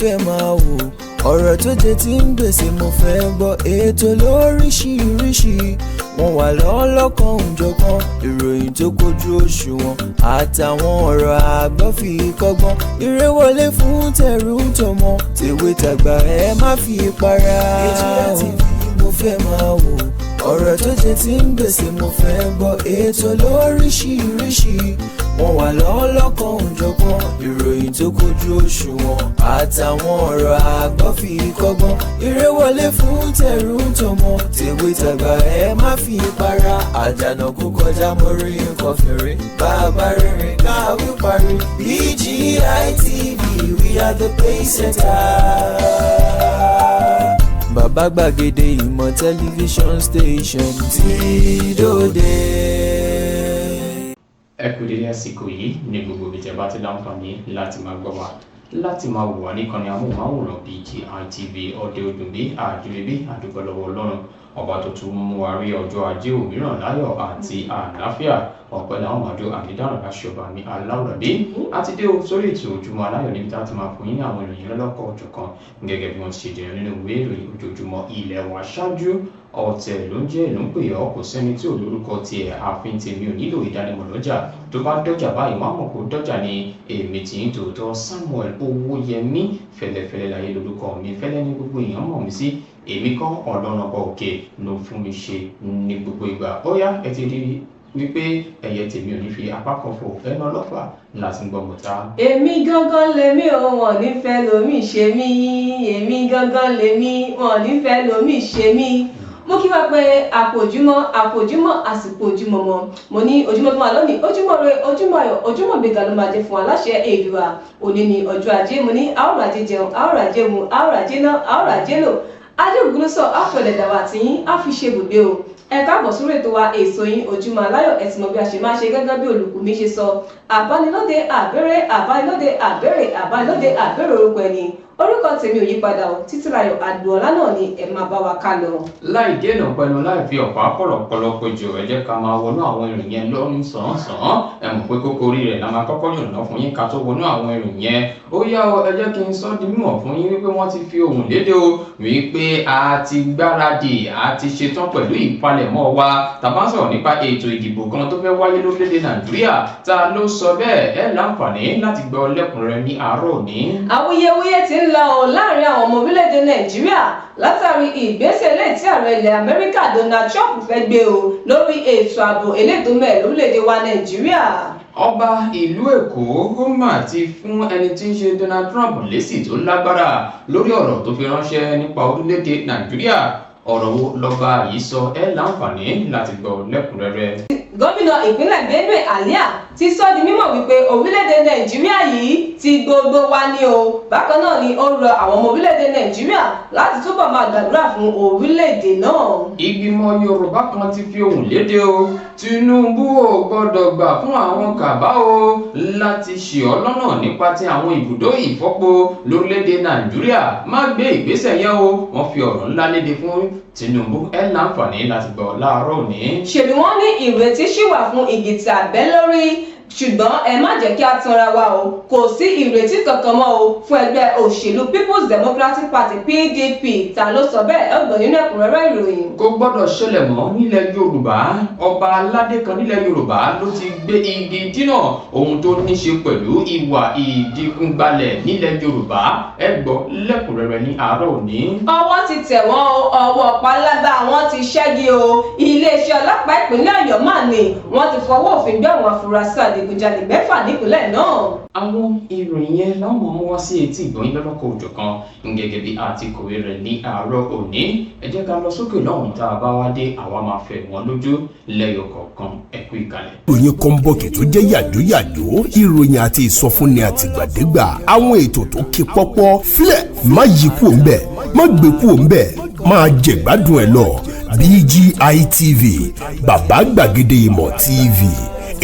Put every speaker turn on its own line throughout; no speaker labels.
fẹ́ máa wò, ọ̀rọ̀ tó jẹ ti ń gbèsè mo fẹ́ gbọ́, ètò lóríṣiríṣi wọ́n wà lọ́lọ́kan òjọ̀kan, ìròyìn tó kojú òṣùwọ̀n àtàwọn ọ̀rọ̀ àgbọ́ fi kọ́gbọ́n, eré wọlé fún tẹ̀rù tọmọ, tèwe tàgbà ẹ má fi para. Ètò TV mo fẹ́ máa wò, ọ̀rọ̀ tó jẹ ti ń gbèsè mo fẹ́ gbọ́, ètò lóríṣiríṣi wọ́n wà lọ́lọ́kan òjọ̀kan, ìròyìn tó kojú òṣùwọ̀n àtàwọn ọ̀rọ̀ àgbọ́ fi kọ́gbọ́n, eré wọlé fún tẹ̀rù tọmọ, tèwe tàgbà ẹ má fi para. Àjànàkú kọjá mórí nǹkan fèrè, bàbá rere káwí parí. BGI TV, we are the pace setter. Bàbá gbàgede ìmọ̀ tẹlifíṣọ̀n station tí dòde.
Ẹ kú dédé àsìkò yìí ní gbogbo ibi tí ẹ bá ti láǹfààní láti máa gbọ́ wa, láti máa wò wá níkànnì amóhùnmáwòrán BGI TV ọdẹ òdùnbí àjùlébí àdúgbò lọ́wọ́ Ọlọ́run ọba tó tún mú wa rí ọjọ́ ajé òmíràn láyọ̀ àti àlàáfíà. Ọpẹ́ làwọn máa dó àmìdáràn láṣọba mi aláwùrábí àti dé sórí ètò ojúmọ́ aláyọ̀ níbi tá a ti máa fún yín ní àwọn ìròyìn lọ́lọ́kọ̀ ọ̀jọ̀kan gẹ́gẹ́ bí wọ́n ṣe jẹ́ nínú ìwé ìròyìn ojoojúmọ́ ilẹ̀ wa. Ṣáájú ọ̀tẹ̀ ló ń jẹ́ ìlú ń pè ọ́, kò sẹ́ni tí ò lórúkọ tiẹ̀, àfin tèmi ò nílò ìdánimọ̀ lọ́jà, tó bá dọ́jà báyìí wọ́n á mọ̀ kó dọ́jà ni èmi tí ń tòótọ́ Samuel Owóyẹmí fẹ́lẹ́fẹ́lẹ́ láyé lórúkọ mi, fẹ́lẹ́ ní gbogbo èèyàn mọ̀ mí sí, èmi kọ́ Ọlọ́run ọba òkè ló fún mi ṣe ní gbogbo ìgbà. Ó yá ẹ ti rí wípé ẹyẹ tèmi ò ní fi apá kan fò ẹnu ọlọ́fà láti gbọ́ mọ̀tá.
Èmi gangan lèmi ò wọ́n nífẹ̀ẹ́ lómi ṣe mí, èmi gangan lèmi wọ́n nífẹ̀ẹ́ lómi ṣe mí. Mo kí wá pé àpòjúmọ́ àsìkò ojúmọ́ mọ́, mo ní ojúmọ́ tó wà lónìí, ojúmọ́ rẹ, ojúmọ́ ayọ̀, ojúmọ́ gbéga ló máa jẹ fún aláṣẹ Èdùà. Òní ni ọjọ́ ajé, mo ní àórà ajé jẹun, àórà ajé mu, àórà ajé ná, àórà ajé lò, ajé ògúnlọ́sọ̀ àfọ̀lẹ̀ dàwà tí yín á fi ṣe ibùgbé o. Ẹ káàbọ̀ sórí ètò wa èso yín ojúmọ́ aláyọ̀, ẹ ti mọ̀ bí a ṣe máa ṣe gẹ́gẹ́ bí olùkọ́ mi ṣe sọ, àbánilóde àbẹ̀rẹ̀, àbánilóde àbẹ̀rẹ̀, àbánilóde àbẹ̀rẹ̀ orúkọ ẹni. Orúkọ tèmi ò yípadà o, Títílayọ̀ Àdùọlá náà ni ẹ máa bá wa ká lọ.
Láì dènà pẹ̀lú láì fi ọ̀pá pọ̀lọ̀pọ̀lọ̀ péjọ, ẹ jẹ́ ká máa wọnú àwọn ìròyìn yẹn lọ́rùn sàn-án. Ẹ mọ̀ pé kókó orí rẹ̀ la máa kọ́kọ́ yànnà fún yín ká tó wọnú àwọn ìròyìn yẹn. Ó yá o, ẹ jẹ́ kí n sọ di mímọ̀ fún yín wípé wọ́n ti fi ohùn lédè o wípé a ti gbáradì, a ti ṣetán pẹ̀lú ìpalẹ̀mọ́ wa. Tàbá sọ̀rọ̀ nípa ètò ìdìbò kan tó fẹ́ wáyé lórílẹ̀-èdè Nàìjíríà, ta ló sọ bẹ́ẹ̀? Ẹ láǹfààní láti gbọ́ lẹ́kùnrẹ́rẹ́ ní àárọ̀ òní.
Awuyewuye ti ń lọ láàrin àwọn ọmọ orílẹ̀-èdè Nàìjíríà látàrí ìgbésẹ̀ eléyìí tí ààrẹ ilẹ̀ Amẹ́ríkà Donald Trump fẹ́ gbé o lórí ètò ààbò eléyìí tó mẹ́ẹ̀ lórílẹ̀-èdè wa Nàìjíríà. Ọba
ìlú Èkó gómà ti fún ẹni tí ń ṣe Donald Trump lésì tó lágbára lórí ọ̀rọ̀ tó fi ránṣẹ́ nípa orílẹ̀-èdè Nàìjíríà. Ọ̀rọ̀ wo lọ́ba yìí sọ? Ẹ láǹfààní láti gbọ́ lẹ́kùnrẹ́rẹ́. Gómìnà ìpínlẹ̀ Benue Alia ti sọ di mímọ̀ wípé orílẹ̀-èdè Nàìjíríà yìí ti gbogbo wa ní o. Bákan náà ni ó rọ àwọn ọmọ orílẹ̀-èdè Nàìjíríà láti túbọ̀ máa gbàdúrà fún orílẹ̀-èdè náà. Ìgbìmọ̀ Yorùbá kan ti fi ohùn lédè o. Tinubu ò gbọ́dọ̀ gbà fún àwọn kàbá o láti ṣì ọ́ lọ́nà nípa ti àwọn ibùdó ìfọ́po lórílẹ̀-èdè Nàìjíríà. Má gbé ìgbésẹ̀ yẹn o. Wọ́n fi ọ̀rọ̀ ńlá lédè fún Tinubu. Ẹ láǹfààní láti gbọ́ láàárọ̀ òní. Ṣèbí wọ́n ní ìrètí ṣì wà fún ìgìtì àbẹ́ lórí, ṣùgbọ́n ẹ má jẹ́ kí a tanra wa o, kò sí ìrètí kankan mọ́ o fún ẹgbẹ́ òṣèlú People's Democratic Party PDP. Ta ló sọ bẹ́ẹ̀? Ẹ gbọ́ nínú ẹ̀kúnrẹ́rẹ́ ìròyìn. Kò gbọ́dọ̀ ṣẹlẹ̀ mọ́ nílẹ̀ Yorùbá. Ọba aládé kan nílẹ̀ Yorùbá ló ti gbé igi dínà ohun tó ní ṣe pẹ̀lú ìwà ìdígunbalẹ̀ nílẹ̀ Yorùbá. Ẹ gbọ́ lẹ́kùnrẹ́rẹ́ ní àárọ̀ òní. Ọwọ́ ti tẹ̀ wọ́n o, ọwọ́ pálábá wọn ti ṣẹ́gi o. Iléeṣẹ́ ọlọ́pàá ìpínlẹ̀ Ọ̀yọ́ mà ní wọ́n ti fọwọ́ òfin gbé àwọn afurasí adigunjalè mẹ́fà nípínlẹ̀ náà. Àwọn ìròyìn yẹn láwọn mú wá sí etí ìgbọ̀nyín lọ́lọ́kọ̀ òjọ̀kan gẹ́gẹ́ bí àtikọ̀wé rẹ̀ ní àárọ̀ òní. Ẹ jẹ́ ká lọ sókè lọ́hùn tá a bá wá dé, àwa máa fẹ̀ wọ́n lójú lẹ́yọ kọ̀ọ̀kan. Ẹ kú ìkàlẹ̀.
Ìròyìn kọ́ńbọ̀kì tó jẹ́ yàjóyàjó, ìròyìn àti ìsọfúnni àtìgbàdégbà, àwọn ètò tó ké pọ́pọ́ filẹ̀ má yí kúò ńbẹ̀, má gbé kúò ńbẹ̀, máa jẹ̀gbádùn ẹ̀ lọ. BGI TV, bàbá gbàgede ìmọ̀ TV.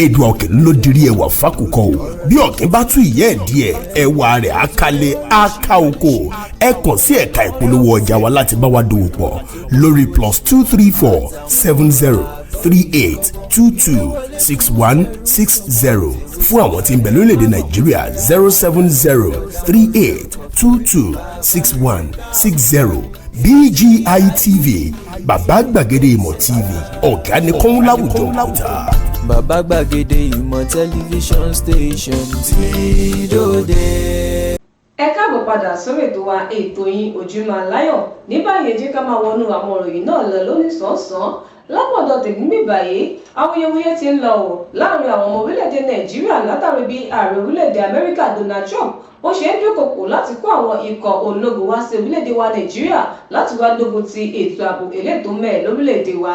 Èdùà Ọ̀kìn ló dirí ẹwà fákòkò o. Bí ọ̀kìn bá tú ìyẹ́ ẹ̀ díẹ̀, ẹwà rẹ̀ á kalẹ̀ á ká oko. Ẹ kàn sí ẹ̀ka ìpolówó ọjà wa láti bá wa dòwò pọ̀ lórí +234 70 38 22 61 60. Fún àwọn tí ń bẹ lórílẹ̀‐èdè Nàìjíríà 070 38 226160 BGI TV bàbá gbàgede ìmọ̀ TV ọ̀gá ni kọ́ń láwùjọ òkúta.
bàbá gbàgede ìmọ̀ tẹlifíṣọ̀n station ti dòde.
ẹ káàbọ̀ padà sórí ètò wa ètò yín Ojúmọ́ Aláyọ̀. ní báyìí ẹ jẹ́ ká máa wọnú àwọn ìròyìn náà lọ lóníṣọ̀ọ́sán. lápọ̀dọ̀ tèmi níbí báyìí awuyewuye ti ń lọ ò láàrin àwọn ọmọ orílẹ̀-èdè Nàìjíríà látàrí bí ààrẹ orílẹ̀-èdè Amẹ́ríkà Donald Trump ó ṣe ń dúnkòkò láti kó àwọn ikọ̀ ológun wá sí orílẹ̀-èdè wa Nàìjíríà láti wá gbógun ti ètò ààbò elétò mẹ́ẹ̀ lórílẹ̀-èdè wa.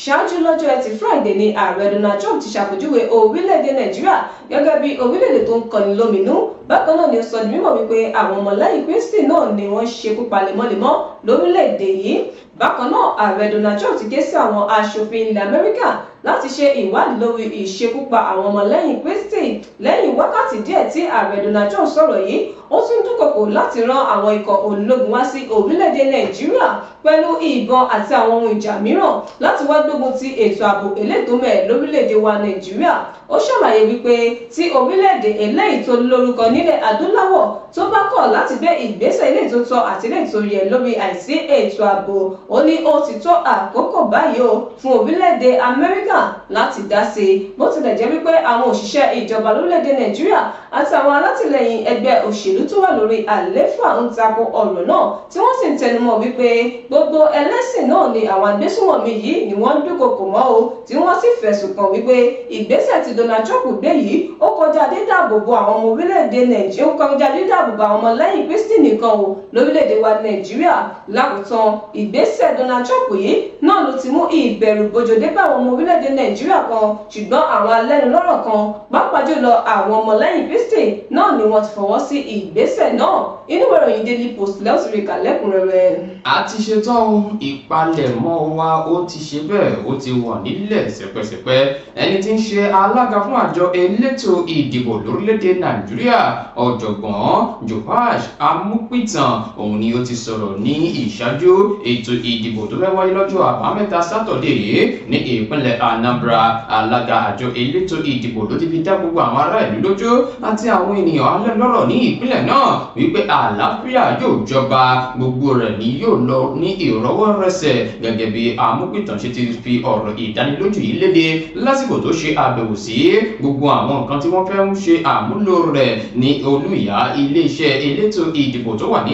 ṣáájú lọ́jọ́ Ẹtì Friday ni ààrẹ Donald Trump ti ṣàpèjúwe orílẹ̀-èdè Nàìjíríà gẹ́gẹ́ bí orílẹ̀-èdè tó ń kọni lóminú. bákan náà ni ó sọ di mímọ̀ wípé àwọn ọmọlẹ́yìn Kristi náà ni wọ́n ṣekú pa lemọ́lemọ́ lórílẹ̀-èdè yìí. bákan náà ààrẹ Donald Trump ti ké sí àwọn aṣòfin ilẹ̀ Amẹ́ríkà láti ṣe ìwádìí lórí ìṣekúpa àwọn ọmọlẹ́yìn Kristi. lẹ́yìn wákàtí díẹ̀ tí ààrẹ Donald Trump sọ̀rọ̀ yìí ó tún dúnkòkò láti rán àwọn ikọ̀ ológun wá sí orílẹ̀-èdè Nàìjíríà pẹ̀lú ìbọn àti àwọn ohun ìjà mìíràn láti wá gbógun ti ètò ààbò elétò mẹ́ẹ̀ lórílẹ̀-èdè wa Nàìjíríà. ó ṣàlàyé wípé tí orílẹ̀-èdè eléyìí tó lórúkọ nílẹ̀ adúláwọ̀ tó bá kọ̀ láti gbé ìgbésẹ̀ ilé tó tọ́ àti ilé tó yẹ lórí àìsí ètò ààbò ó ní ó ti tó àkókò báyìí o fún orílẹ̀-èdè Amẹ́ríkà láti dá sí i. bó tilẹ̀ jẹ́ wípé àwọn òṣìṣẹ́ ìjọba lórílẹ̀-èdè Nàìjíríà àti àwọn alátìlẹyìn ẹgbẹ́ òṣèlú tó wà lórí àlééfà ń tako ọ̀rọ̀ náà tí wọ́n sì ń tẹnumọ́ wípé gbogbo ẹlẹ́sìn náà ni àwọn agbésùnmọ̀mí yìí ni wọ́n ń dúnkòkò mọ́ o tí wọ́n sì fẹ̀sùn kàn wípé ìgbésẹ̀ tí Donald Trump gbé yìí ó kọjá dídáàbòbò àwọn ọmọ orílẹ̀-èdè Nàìjíríà ó kọjá dídáàbòbò àwọn ọmọlẹ́yìn Kristi nìkan o lórílẹ̀-èdè wa Nàìjíríà. lákòótán ìgbésẹ̀ Donald Trump yìí náà ló ti mú ìbẹ̀rù bójó dé bá àwọn ọmọ orílẹ̀-èdè Nàìjíríà kan ṣùgbọ́n àwọn alẹ́nulọ́rọ̀ kan pàápàá jùlọ àwọn ọmọlẹ́yìn Kristi náà ni wọ́n ti fọwọ́ sí ìgbésẹ̀ náà. inú ìròyìn Daily Post lẹ́ọ̀sì kà lẹ́kùnrẹ́rẹ́.
a ti ṣetán ìpalẹ̀mọ́ wa ó ti ṣe bẹ́ẹ̀ ó ti wà nílẹ̀ sẹpẹsẹpẹ. ẹni tí ń ṣe alága fún àjọ elétò ìdìbò lórílẹ̀‐èdè Nàìjíríà ọ̀jọ̀gbọ́n Joash Amupitan òun ni ó ti sọ̀rọ̀ ní ìṣáájú ètò ìdìbò tó fẹ́ wáyé lọ́jọ́ àbámẹ́ta sátọ̀dé yìí ní ìpínlẹ̀ Anambra. alága àjọ elétò ìdìbò ló ti fi dá gbogbo àwọn ará ìlú lójú àti àwọn ènìyàn alẹ́nulọ́rọ̀ ní ìpínlẹ̀ náà wípé àlàáfíà yóò jọba gbogbo rẹ̀ ni yóò lọ ní ìrọwọ́rẹsẹ̀ gẹ́gẹ́ bí Amupitan ṣe ti fi ọ̀rọ̀ ìdánilójú yìí léde lásìkò tó ṣe àbẹ̀wò sí gbogbo àwọn nǹkan tí wọ́n fẹ́ ń ṣe àmúlò rẹ̀ ní olúìyá iléeṣẹ́ elétò ìdìbò tó wà ní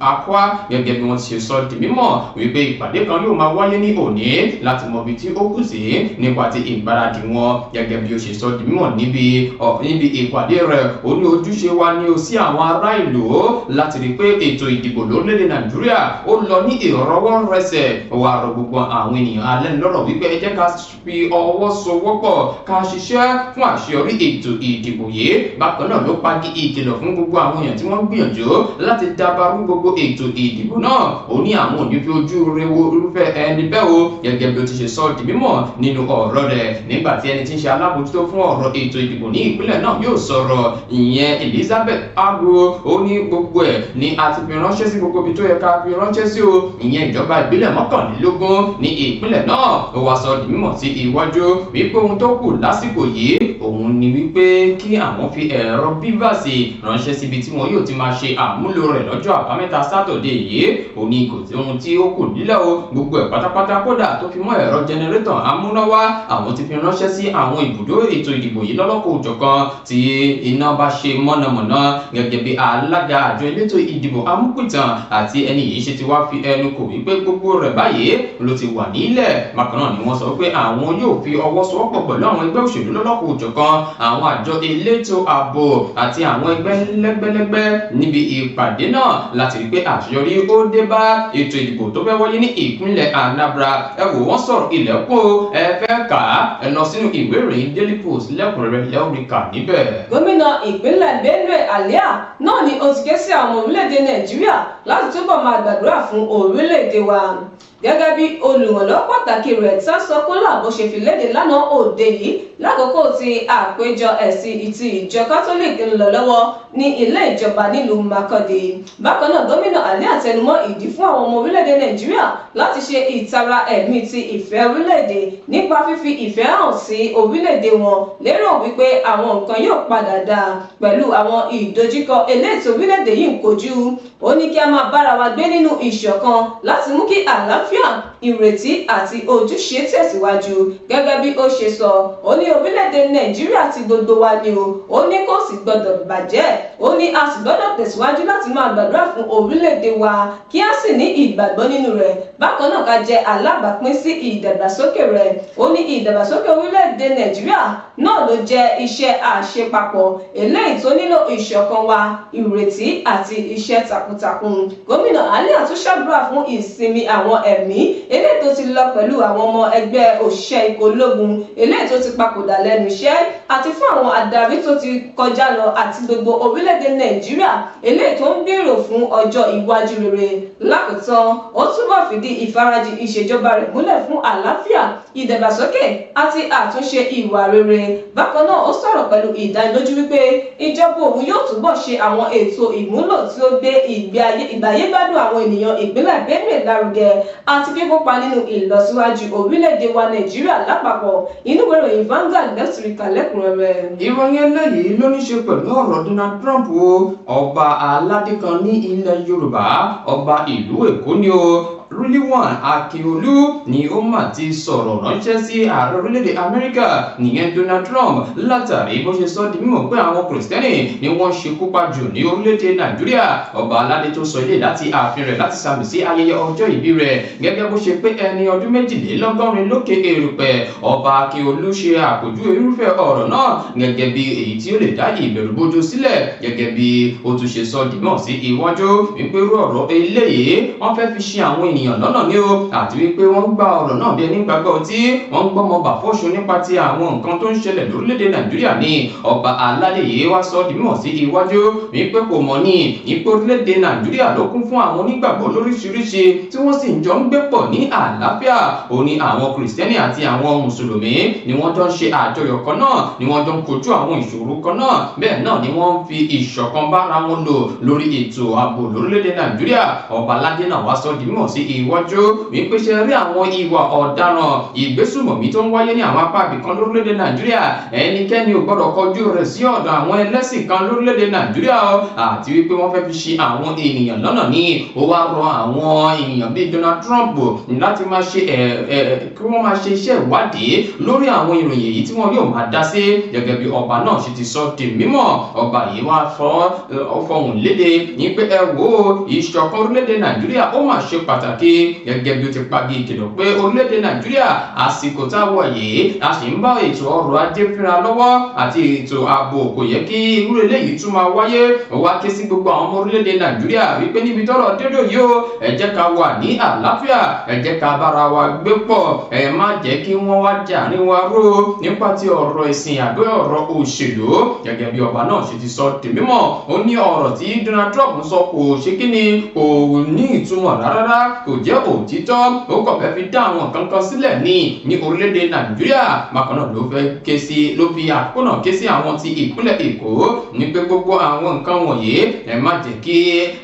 Akwa gẹ́gẹ́ bí wọ́n ti ṣe sọ di mímọ̀ wípé ìpàdé kan yóò máa wáyé ní òní láti mọ ibi tí ó kù sí nípa ti ìgbáradì wọn gẹ́gẹ́ bí ó ṣe sọ di mímọ̀ níbi ìpàdé rẹ̀ ó ní ojúṣe wa ní o sí àwọn ará ìlú láti rí pé ètò ìdìbò lórílẹ̀-èdè Nàìjíríà ó lọ ní ìrọwọ́rẹsẹ̀ wà rọ gbogbo àwọn ènìyàn alẹ́nulọ́rọ̀ wípé ẹ jẹ́ ká fi ọwọ́ sowọ́pọ̀ ká ṣiṣẹ́ fún àṣeyọrí ètò ìdìbò yìí. bákan náà ló pagi ìkìlọ̀ fún gbogbo àwọn èèyàn tí wọ́n gbìyànjú láti dábàrú gbogbo ètò ìdìbò náà ó ní àwọn òní fi ojú rewo irúfẹ́ ẹni bẹ́ẹ̀ o gẹ́gẹ́ bí ó ti ṣe sọ di mímọ̀ nínú ọ̀rọ̀ rẹ̀ nígbà tí ẹni tí ń ṣe alábòójútó fún ọ̀rọ̀ ètò ìdìbò ní ìpínlẹ̀ náà yóò sọ̀rọ̀ ìyẹn Elizabeth Agbo ó ní gbogbo ẹ̀ ni a ti fi ránṣẹ́ sí gbogbo ibi tó yẹ ká fi ránṣẹ́ sí o ìyẹn ìjọba ìbílẹ̀ mọ́kànlélógún ní ìpínlẹ̀ náà ó wá sọ di mímọ̀ sí iwájú wípé ohun tó kù lásìkò yìí òun ni wípé kí àwọn fi ẹ̀rọ bíbáàsì ránṣẹ́ síbi tí wọn yóò ti máa ṣe àmúlò rẹ̀ lọ́jọ́ àbámẹ́ta sátọ̀dé yìí òní kò sí ohun tí ó kù nílẹ̀ o gbogbo ẹ̀ pátápátá kódà tó fi mọ́ ẹ̀rọ jẹnẹrétọ̀ amúnáwá àwọn ti fi ránṣẹ́ sí àwọn ibùdó ètò ìdìbò yìí lọ́lọ́kọ̀ òjọ̀kan tí iná bá ṣe mọ̀nàmọ́ná gẹ́gẹ́ bí alága àjọ elétò ìdìbò Amupitan àti ẹni yìí ṣe ti wá fi ẹnu kò wípé gbogbo rẹ̀ báyìí ló ti wà nílẹ̀. bákan náà ni wọ́n sọ pé àwọn yóò fi ọwọ́ sowọ́pọ̀ pẹ̀lú àwọn ẹgbẹ́ òṣèlú lọ́lọ́kọ̀ òjọ̀kan àwọn àjọ elétò ààbò àti àwọn ẹgbẹ́ lẹ́gbẹ́lẹ́gbẹ́ níbi ìpàdé náà láti rí pé àṣeyọrí ó dé bá ètò ìdìbò tó fẹ́ wáyé ní ìpínlẹ̀ Anambra. ẹ wò wọ́n sọ̀rọ̀ ilẹ̀kùn ẹ fẹ́ kà á ẹ lọ sínú ìwé ìròyìn Daily Post lẹ́kùnrẹ́rẹ́ lẹ́ọ̀rìkà níbẹ̀.
gómìnà ìpínlẹ̀ Benue Alia náà ni ó ti ké sí àwọn orílẹ̀-èdè Nàìjíríà láti túbọ̀ máa gbàdúrà fún orílẹ̀-èdè wa. gẹ́gẹ́ bí olùrànlọ́wọ́ pàtàkì rẹ̀ Tánsákólà bó ṣe fi léde lánàá òde yìí lákòókò tí àpéjọ ẹ̀sìn ti ìjọ kátólíìkì ń lọ lọ́wọ́ ní ilé ìjọba nílùú Makurdi. Bákan náà gómìnà Ali àtẹnumọ́ ìdí fún àwọn ọmọ orílẹ̀-èdè Nàìjíríà láti ṣe ìtara ẹ̀mí ti ìfẹ́ orílẹ̀-èdè nípa fífi ìfẹ́ hàn sí orílẹ̀-èdè wọn lérò wípé àwọn nǹkan yóò padà dáa pẹ̀lú àwọn ìdojúkọ eléyìí orílẹ̀-èdè yìí ń kojú. Ó ní kí a máa bára wa gbé nínú ìṣọ̀kan láti mú kí àlàáfíà, ìrètí àti ojúṣe tẹ̀síwájú. Gẹ́gẹ́ bí ó ṣe sọ, ó ní orílẹ̀-èdè Nàìjíríà ti gbogbo wa ni ó ní kò sì gbọdọ̀ bàjẹ́. Ó ní a sì gbọdọ̀ tẹ̀síwájú láti máa gbàdúrà fún orílẹ̀-èdè wa kí a sì ní ìgbàgbọ́ nínú rẹ̀. Bákan náà ká jẹ́ alábàápín sí ìdàgbàsókè rẹ̀. Ó ní ìdàgbàsókè orílẹ̀-èdè Nàìjíríà náà ló jẹ́ iṣẹ́ àṣepapọ̀ eléyìí tó nílò ìṣọ̀kan wa, ìrètí àti iṣẹ́ takuntakun. Gómìnà Ali tún ṣàdúrà fún ìsinmi àwọn ẹ̀mí eléyìí tó ti lọ pẹ̀lú àwọn ọmọ ẹgbẹ́ òṣìṣẹ́ ikọ̀ ológun eléyìí tó ti papòdà lẹ́nu iṣẹ́ àti fún àwọn adarí tó ti kọjá lọ àti gbogbo orílẹ̀-èdè Nàìjíríà eléyìí tó ń gbèrò fún ọjọ́ iwájú rere. Lákòótán, ó túbọ̀ fìdí ìfarajìn ìṣèjọba rẹ̀ múlẹ̀ fún àlàáfíà, ìdàgbàsókè àti àtúnṣe ìwà rere. Bákan náà, ó sọ̀rọ̀ pẹ̀lú ìdánilójú wípé ìjọba òun yóò túbọ̀ ṣe àwọn ètò ìmúlò tí ó gbé ìgbáyégbádùn àwọn ènìyàn ìpínlẹ̀ Benue lárugẹ àti kíkópa nínú ìlọsíwájú orílẹ̀-èdè wa Nàìjíríà lápapọ̀. Inú ìwé ìròyìn Vanguard lẹ́sìrìkà lẹ́kùnrẹ́rẹ́.
Ìròyìn eléyìí ló ní ṣe pẹ̀lú ọ̀rọ̀ Donald Trump ọba aládé kan ní ilẹ̀ Yorùbá, ọba ìlú Èkó ni Rilwan Akiolu ni ó mà ti sọ̀rọ̀ ránṣẹ́ sí ààrẹ orílẹ̀-èdè Amẹ́ríkà nìyẹn Donald Trump látàrí bó ṣe sọ di mímọ̀ pé àwọn kìrìsìtẹ́nì ni wọ́n ṣekú pa jù ní orílẹ̀-èdè Nàìjíríà. Ọba aládé tó sọ ilé láti ààfin rẹ̀ láti sàmì sí ayẹyẹ ọjọ́ ìbí rẹ̀ gẹ́gẹ́ bó ṣe pé ẹni ọdún 82 lókè erùpẹ̀. Ọba Akiolu ṣe àpèjúwe irúfẹ́ ọ̀rọ̀ náà gẹ́gẹ́ bí èyí tí ó lè dá ìbẹ̀rùbojo sílẹ̀ gẹ́gẹ́ bí ó tún ṣe sọ di mímọ̀ sí iwájú wípé irú ọ̀rọ̀ eléyìí wọ́n fẹ́ fi ṣe àwọn ènìyàn lọ́nà ní o àti wípé wọ́n gba ọ̀rọ̀ náà bí ẹni gbàgbọ́ tí wọ́n ń gbọ́mọ bàfọ́ṣù nípa ti àwọn nǹkan tó ń ṣẹlẹ̀ lórílẹ̀‐èdè Nàìjíríà ní. Ọba aládé yìí wá sọ di mímọ̀ sí iwájú wípé kò mọ̀ ní ipò orílẹ̀‐èdè Nàìjíríà ló kún fún àwọn onígbàgbọ́ lóríṣiríṣi tí wọ́n sì ń jọ ń gbé pọ̀ ní àlàáfíà. Ó ní àwọn kìrìsìtẹ́nì àti àwọn mùsùlùmí ni wọ́n jọ ń ṣe àjọyọ̀ kan náà, ni wọ́n jọ ń kojú àwọn ìṣòro kan náà, bẹ́ẹ̀ náà ni wọ́n ń fi ìṣọ̀kan bára wọn lò lórí ètò ààbò lórílẹ̀‐èdè Nàìjíríà. Ọba aládé náà wá sọ di mímọ̀ sí iwájú wípé ṣe rí àwọn ìwà ọ̀daràn ìgbésùmọ̀mí tó ń wáyé ní àwọn apá ibì kan lórílẹ̀‐èdè Nàìjíríà, ẹnikẹ́ni ò gbọ́dọ̀ kọjú rẹ̀ sí ọ̀dọ̀ àwọn ẹlẹ́sìn kan lórílẹ̀‐èdè Nàìjíríà àti wípé wọ́n fẹ́ fi ṣe àwọn ènìyàn lọ́nà ní. Ó wá rọ àwọn èèyàn bíi Donald Trump láti máa ṣe kí wọ́n máa ṣe iṣẹ́ ìwádìí lórí àwọn ìròyìn èyí tí wọ́n yóò máa dá sí gẹ́gẹ́ bí ọba náà ṣe ti sọ di mímọ̀. Ọba yìí wá fọhùn léde ní pé ẹ wo ìṣọ̀kan orílẹ̀‐èdè Nàìjíríà ó mà ṣe pàtàkì gẹ́gẹ́ bí ó ti pagi ìkìlọ̀ pé orílẹ̀-èdè Nàìjíríà àsìkò táwọ̀ yìí a sì ń bá ètò ọrọ̀ ajé fínra lọ́wọ́ àti ètò ààbò kò yẹ kí irú eléyìí tún máa wáyé. Ó wá ké sí gbogbo àwọn ọmọ orílẹ̀-èdè Nàìjíríà wípé níbi tọ́rọ̀ dédò yìí ó ẹ jẹ́ ká wà ní àlàáfíà, ẹ jẹ́ ká bára wa gbé pọ̀, ẹ má jẹ́ kí wọ́n wá jà ní wa ró nípa ti ọ̀rọ̀ ẹ̀sìn àbí ọ̀rọ̀ òṣèlú gẹ́gẹ́ bí ọba náà ṣe ti sọ di mímọ̀. Ó ní ọ̀rọ̀ tí Donald Trump sọ kò ṣe kí ni kò ní ìtumọ̀ rárá, kò jẹ́ òtítọ́, ó kàn fẹ́ fi dá àwọn kankan sílẹ̀ ní orílẹ̀-èdè Nàìjíríà. Bákan náà ló fi àkókò náà ké sí àwọn ti ìpínlẹ̀ Èkó ní pé gbogbo àwọn nǹkan wọ̀nyí ẹ má jẹ́ kí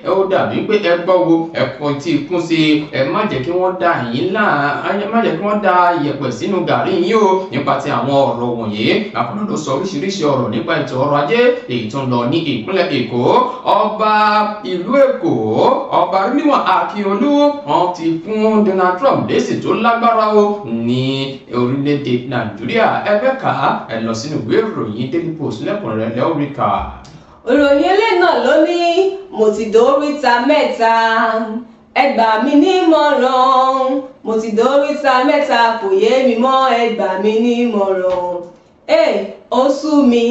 ó dàbí pé ẹ gbọ́ wo ẹ̀kọ́ tí kún sí, ẹ má jẹ́ kí wọ́n da iyẹ̀pẹ̀ sínú gàrí yín o nípa ti àwọn ọ̀rọ̀ wọ̀nyí. Bákan náà ló sọ oríṣiríṣi ọ̀rọ̀ nípa ètò ọrọ̀ ajé èyí tó ń lọ ní ìpínlẹ̀ Èkó. Ọba ìlú Èkó, ọba Rilwan Akiolu, wọ́n ti fún Donald Trump lésì tó lágbára o ní orílẹ̀-èdè Nàìjíríà. Ẹ fẹ́ kà á ẹ lọ sínú ìwé ìròyìn Daily Post lẹ́kùnrẹ́rẹ́ lẹ́ọ̀ríkà.
Ìròyìn eléyìí náà ló ní mo ti dóríta mẹ́ta, ẹ gbà mí nímọ̀ràn, mo ti dóríta mẹ́ta kò yé mi mọ́, ẹ gbà mí nímọ̀ràn. Ó sú mi,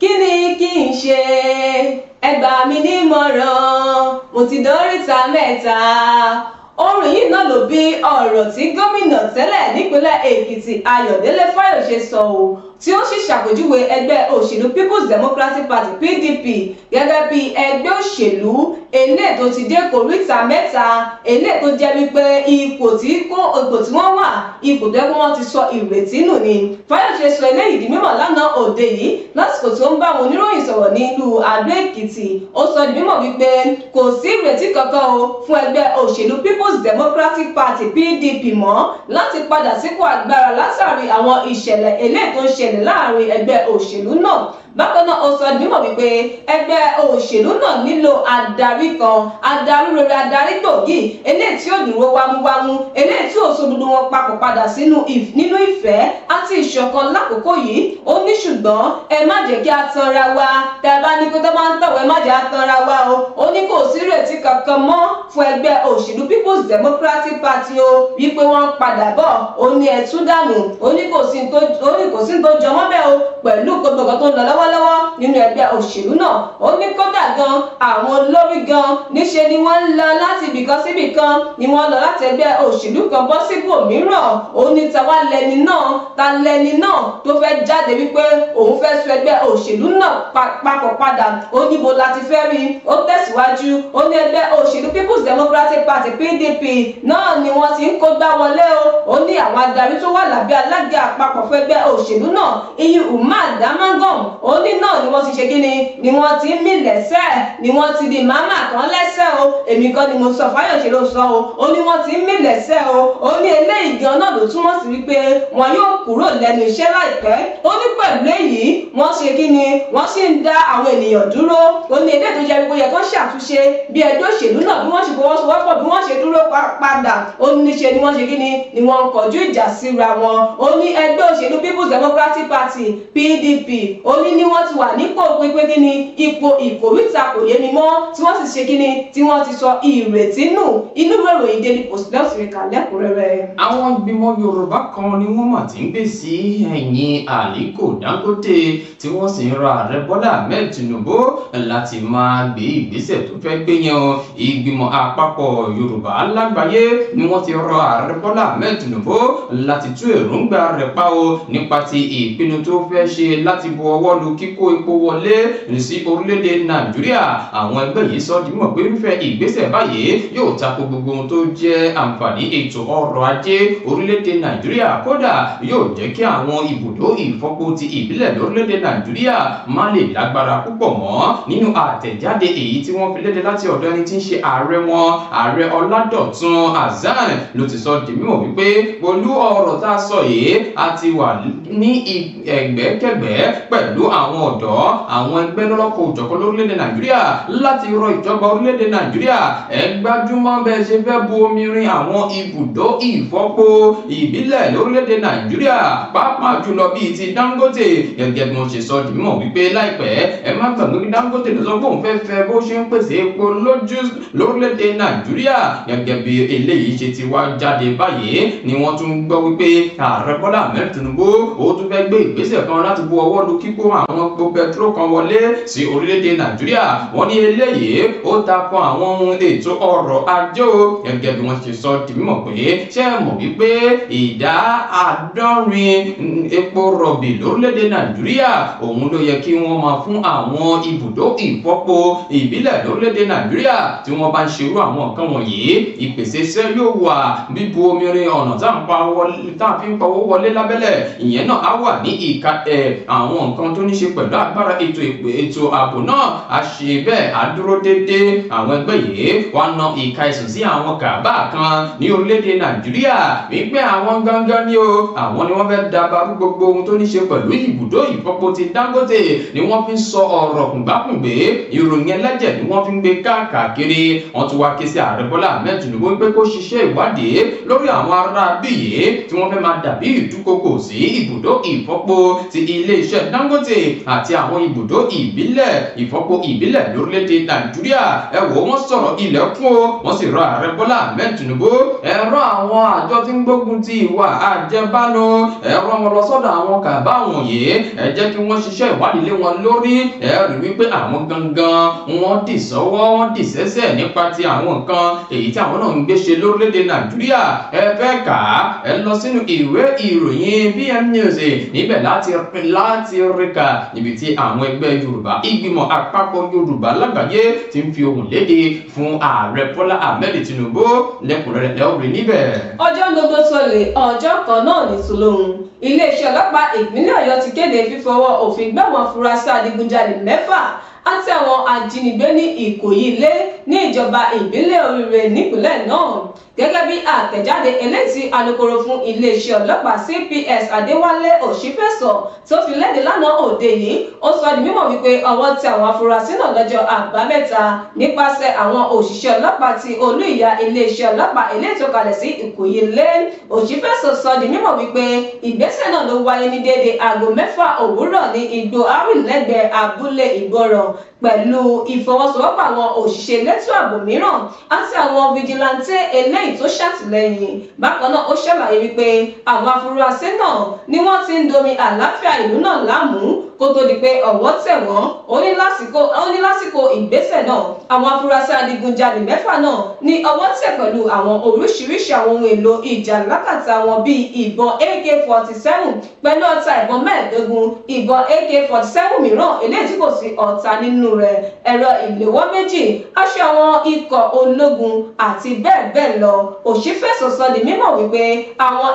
kí ni kí n ṣe? Ẹ gbà mí nímọ̀ràn, mo ti dóríta mẹ́ta. Orin yìí náà ló bí ọ̀rọ̀ tí gómìnà tẹ́lẹ̀ nípínlẹ̀ Èkìtì Ayọ̀délé Fáyọ̀ṣe sọ tí ó sì ṣàpèjúwe ẹgbẹ́ òṣèlú People's Democratic Party PDP gẹ́gẹ́ bí ẹgbẹ́ òṣèlú eléyìí tó ti dé kòríta mẹ́ta eléyìí tó jẹ́ wípé ipò tí wọ́n wà ipò tó yẹ kó wọ́n ti sọ ìrètí nù ni. Fáyọ̀ṣe sọ eléyìí di mímọ̀ lánàá òde yìí lásìkò tó ń bá àwọn oníròyìn sọ̀rọ̀ nílùú Adó Èkìtì. Ó sọ di mímọ̀ wípé kò sí ìrètí kankan o fún ẹgbẹ́ òṣèlú People's Democratic Party PDP mọ́ láti padà sípò agbára látàrí àwọn ìṣẹ̀lẹ̀ eléyìí tó ń ṣẹlẹ̀ láàrin ẹgbẹ́ òṣèlú náà. Bákan náà ó sọ di mímọ̀ wípé ẹgbẹ́ òṣèlú náà nílò adarí kan, adarí rere, adarí gbòógì eléyìí tí ó dúró wámúwámú, eléyìí tí ó so gbogbo wọn papọ̀ padà nínú ìfẹ́ àti ìṣọ̀kan lákòókò yìí. Ó ní ṣùgbọ́n ẹ má jẹ́ kí a tanra wa, tẹ́ ẹ bá ní kó tó máa ń tọ̀wọ́ ẹ má jẹ́ a tanra wa o. Ó ní kò sí ìrètí kankan mọ́ fún ẹgbẹ́ òṣèlú People's Democratic Party o wípé wọ́n padà bọ̀. Ó ní ẹ tú dànù, ó ní kò sí tó jọmọ́ bẹ́ẹ̀ o pẹ̀lú gbogbo nǹkan tó ń lọ lọ́wọ́lọ́wọ́ nínú ẹgbẹ́ òṣèlú náà. Ó ní kódà gan àwọn olórí gan níṣe ni wọ́n ń lọ láti ibìkan síbìkan, ni wọ́n lọ láti ẹgbẹ́ òṣèlú kan bọ́ síbò mìíràn. Ó ní tàwa lẹni náà tó fẹ́ jáde wípé òun fẹ́ so ẹgbẹ́ òṣèlú náà papọ̀ padà. Ó ní bo láti fẹ́ rí. Ó tẹ̀síwájú, ó ní ẹgbẹ́ òṣèlú People's Democratic Party PDP náà ni wọ́n ti ń kó gbá wọlé o. Ó ní àwọn adarí tó wà lábẹ́ alága àpapọ̀ fún ẹgbẹ́ òṣèlú náà iyì Umar Damagum. Ó ní náà ni wọ́n ti ṣe kíni, ni wọ́n ti ń mì lẹ́sẹ̀, ni wọ́n ti di màmá kan lẹ́sẹ̀ o. Èmi kan ni mo sọ, Fáyọ̀ṣe ló sọ o. Ó ní wọ́n ti ń mì lẹ́sẹ̀ o. Ó ní eléyìí gan náà ló túmọ̀ sí wípé wọn yóò kúrò lẹ́nu iṣẹ́ láìpẹ́. Ó ní pẹ̀lú èyí wọ́n ṣe kíni, wọ́n sì ń dá àwọn ènìyàn dúró. Ó ní eléyìí tó jẹ́ wípé yẹ kó ṣàtúnṣe bí ẹgbẹ́ òṣèlú náà bí wọ́n ṣe fọwọ́sowọ́pọ̀ bí wọ́n ṣe dúró padà. Ó ní níṣe ni wọ́n ṣe kíni, ni wọ́n ń kọjú ìjà síra wọn. Ó ní ẹgbẹ́ òṣèlú People's Democratic Party PDP ó ní ní wọ́n ti wà nípò pípé kíni ipò ìkòríta kò yé mi mọ́ tí wọ́n sì ṣe kíni tí wọ́n ti sọ ìrètí nù. Inú ìròyìn Daily Post lọ́sùn ìkà lẹ́kùnrẹ́rẹ́.
Àwọn ìgbìmọ̀ Yorùbá kan ni wọ́n mà ti ń gbé sí ẹ̀yìn Aliko Dangote tí wọ́n sì ń rọ ààrẹ Bọ́lá Ahmed Tinubu láti máa gbé ìgbésẹ̀ tó fẹ́ gbé yẹn o. Ìgbìmọ̀ àpapọ̀ Yorùbá lágbàáyé ni wọ́n ti rọ ààrẹ Bọ́lá Ahmed Tinubu láti tú èròǹgbà rẹ̀ pa o nípa ti ìpinnu tó fẹ́ ṣe láti bu ọwọ́ lu kíkó epo wọlé sí orílẹ̀-èdè Nàìjíríà. Àwọn ẹgbẹ́ yìí sọ di mọ̀ pé irúfẹ́ ìgbésẹ̀ báyìí yóò tako gbogbo ohun tó jẹ́ àǹfààní ètò ọrọ̀ ajé orílẹ̀-èdè Nàìjíríà, kódà yóò jẹ́ kí àwọn ibùdó ìfọpo ti ìbílẹ̀ lórílẹ̀-èdè Nàìjíríà má lè lágbára púpọ̀ mọ́. Nínú àtẹ̀jáde èyí tí wọ́n fi léde láti ọ̀dọ̀ ẹni tí ń ṣe ààrẹ wọn, ààrẹ Ọládọ̀tun Hasan ló ti sọ di mímọ̀ wípé pẹ̀lú ọ̀rọ̀ tá a sọ yìí a ti wà ní ẹgbẹ́kẹgbẹ́ pẹ̀lú àwọn ọ̀dọ́, àwọn ẹgbẹ́ lọ́lọ́kọ̀ òjọ̀kan lórílẹ̀-èdè Nàìjíríà láti rọ ìjọba orílẹ̀-èdè Nàìjíríà ẹ gbájúmọ́ bẹ́ẹ̀ ṣe fẹ́ bu omi rin àwọn ibùdó ìfọpo ìbílẹ̀ lórílẹ̀-èdè Nàìjíríà, pàápàá jùlọ bíi ti Dangote. Gẹ́gẹ́ bí wọ́n ṣe sọ di mímọ̀ wípé láìpẹ́ ẹ má gbàgbé kí Dangote ló sọ pé òun fẹ́ bó ṣe ń pèsè epo lórílẹ̀-èdè Nàìjíríà. Gẹ́gẹ́ bí eléyìí ṣe ti wá jáde báyìí ni wọ́n tún gbọ́ wípé ààrẹ Bọ́lá Ahmed Tinubu ó tún fẹ́ gbé ìgbésẹ̀ kan láti bu ọwọ́ lu kíkó àwọn epo pẹtrol kan wọlé sí orílẹ̀-èdè Nàìjíríà. Wọ́n ní eléyìí ó tako àwọn ohun ètò ọrọ̀ ajé o. Gẹ́gẹ́ bí wọ́n ṣe sọ di mímọ̀ pé ṣé ẹ mọ̀ wípé ìdá 70% epo rọ̀bì lórílẹ̀-èdè Nàìjíríà òun ló yẹ kí wọ́n máa fún àwọn ibùdó ìfọpo ìbílẹ̀ lórílẹ̀-èdè Nàìjíríà tí wọ́n bá ń ṣerú àwọn nǹkan wọ̀nyí. Ìpèsè iṣẹ́ yóò wà, bíbu omi rin ọ̀nà tá à fi ń pawó wọlé lábẹ́lẹ̀ ìyẹn náà á wà ní ìka àwọn nǹkan tó ní ṣe pẹ̀lú agbára ètò ààbò náà a ṣe bẹ́ẹ̀ á dúró déédé. Àwọn ẹgbẹ́ yìí wá na ìka ẹ̀sùn sí àwọn kàbá kan ní orílẹ̀-èdè Nàìjíríà wípé àwọn gangan ni o, àwọn ni wọ́n fẹ́ dabarú gbogbo ohun tó ní ṣe pẹ̀lú ibùdó ìfọpo ti Dangote, ni wọ́n fi ń sọ ọ̀rọ̀ kùngbákùngbé, ìròyìn ẹlẹ́jẹ̀ ni wọ́n fi ń gbé káàkiri. Wọ́n tún wá ké sí ààrẹ Bọ́lá Ahmed Tinubu pé kó ṣiṣẹ́ ìwádìí lórí àwọn ará bíyè tí wọ́n fẹ́ máa dàbí ìdúkokò sí ibùdó ìfọpo ti ilé-iṣẹ́ Dangote àti àwọn ibùdó ìbílẹ̀ ìfọpo ìbílẹ̀ lórílẹ̀‐èdè Nàìjíríà ẹ wò wọ́n sọ̀rọ̀ ilẹ̀kùn o wọ́n sì rọ ààrẹ Bọ́lá Ahmed Tinubu ẹ rọ àwọn àjọ tí ń gbógun ti ìwà àjẹbánu ẹ rọ wọn lọ sọ́dọ̀ àwọn kàbá wọ̀nyí ẹ jẹ́ kí wọ́n ṣiṣẹ́ ìwádìí lé wọn lórí ẹ rí wípé àwọn gangan wọ́n dì sọ́wọ́ wọ́n dì sẹ́sẹ̀ nípa ti àwọn nǹkan èyí tí àwọn náà ń gbé ṣe lórílẹ̀‐èdè Nàìjíríà ẹ fẹ́ kà á ẹ lọ sínú ìwé ìròyìn BM News níbẹ̀ láti rí kà níbi tí àwọn ẹgbẹ́ Yorùbá ìgbìmọ̀ àpapọ̀ Yorùbá lágbàáyé ti ń fi ohùn léde fún ààrẹ Bọ́lá Ahmed Tinubu lẹ́kùnrẹ́rẹ́ lẹ́ọ̀rẹ́ níbẹ̀.
ọjọ́ gbogbo sọlẹ̀ ọjọ́ kan náà ní tòlóhùn iléeṣẹ́ ọlọ́pàá ìpínlẹ̀ Ọ̀yọ́ ti kéde fífọwọ́ òfin gbé àwọn afurasí adigunjalè 6 àti àwọn ajínigbé ní Ìkòyí ilé ní ìjọba ìbílẹ̀ Oríire nípìnlẹ̀ náà gẹ́gẹ́ bí àtẹ̀jáde eléyìí tí alukoro fún iléeṣẹ́ ọlọ́pàá CPS Adéwálé Òṣìfẹ̀sọ tó fi léde lánàá òde yìí ó sọ di mímọ̀ wípé ọwọ́ tẹ àwọn afurasí náà lọ́jọ́ àbámẹ́ta nípasẹ̀ àwọn òṣìṣẹ́ ọlọ́pàá ti olú ìyá iléeṣẹ́ ọlọ́pàá eléyìí tó kalẹ̀ sí Ìkòyí ilé Òṣìfẹ̀sọ sọ di mímọ̀ wípé ìgbésẹ̀ náà ló wáyé ní déédé aago 6 òwúrọ̀ ní Igbó Àwìlẹ́gbẹ̀ẹ́ abúlé Ìgbọ̀rọ̀ pẹ̀lú ìfọwọ́sowọ́pọ̀ àwọn òṣìṣẹ́ elétò ààbò mìíràn àti àwọn fìjìláńtẹ́ eléyìí tó ṣàtìlẹ́yìn. Bákan náà ó ṣàlàyé wípé àwọn afurasí náà ni wọ́n ti ń domi àlàáfíà ìlú náà láàmú kó tó di pé ọwọ́ tẹ̀ wọ́n. Ó ní lásìkò ìgbésẹ̀ náà àwọn afurasí adigunjalè 6 náà ní ọwọ́ tẹ̀ pẹ̀lú àwọn oríṣiríṣi àwọn ohun èlò ìjà lákàtà wọn bíi ìbọn AK-47 pẹ̀lú ọta ìbọn 15, ìbọn AK-47 mìíràn eléyìí tí kò sí ọta nínú rẹ̀, ẹ̀rọ ìléwọ́ 2, aṣọ àwọn ikọ̀ ológun àti bẹ́ẹ̀ bẹ́ẹ̀ lọ. Òṣìfẹ̀sọ sọ di mímọ̀ wípé àwọn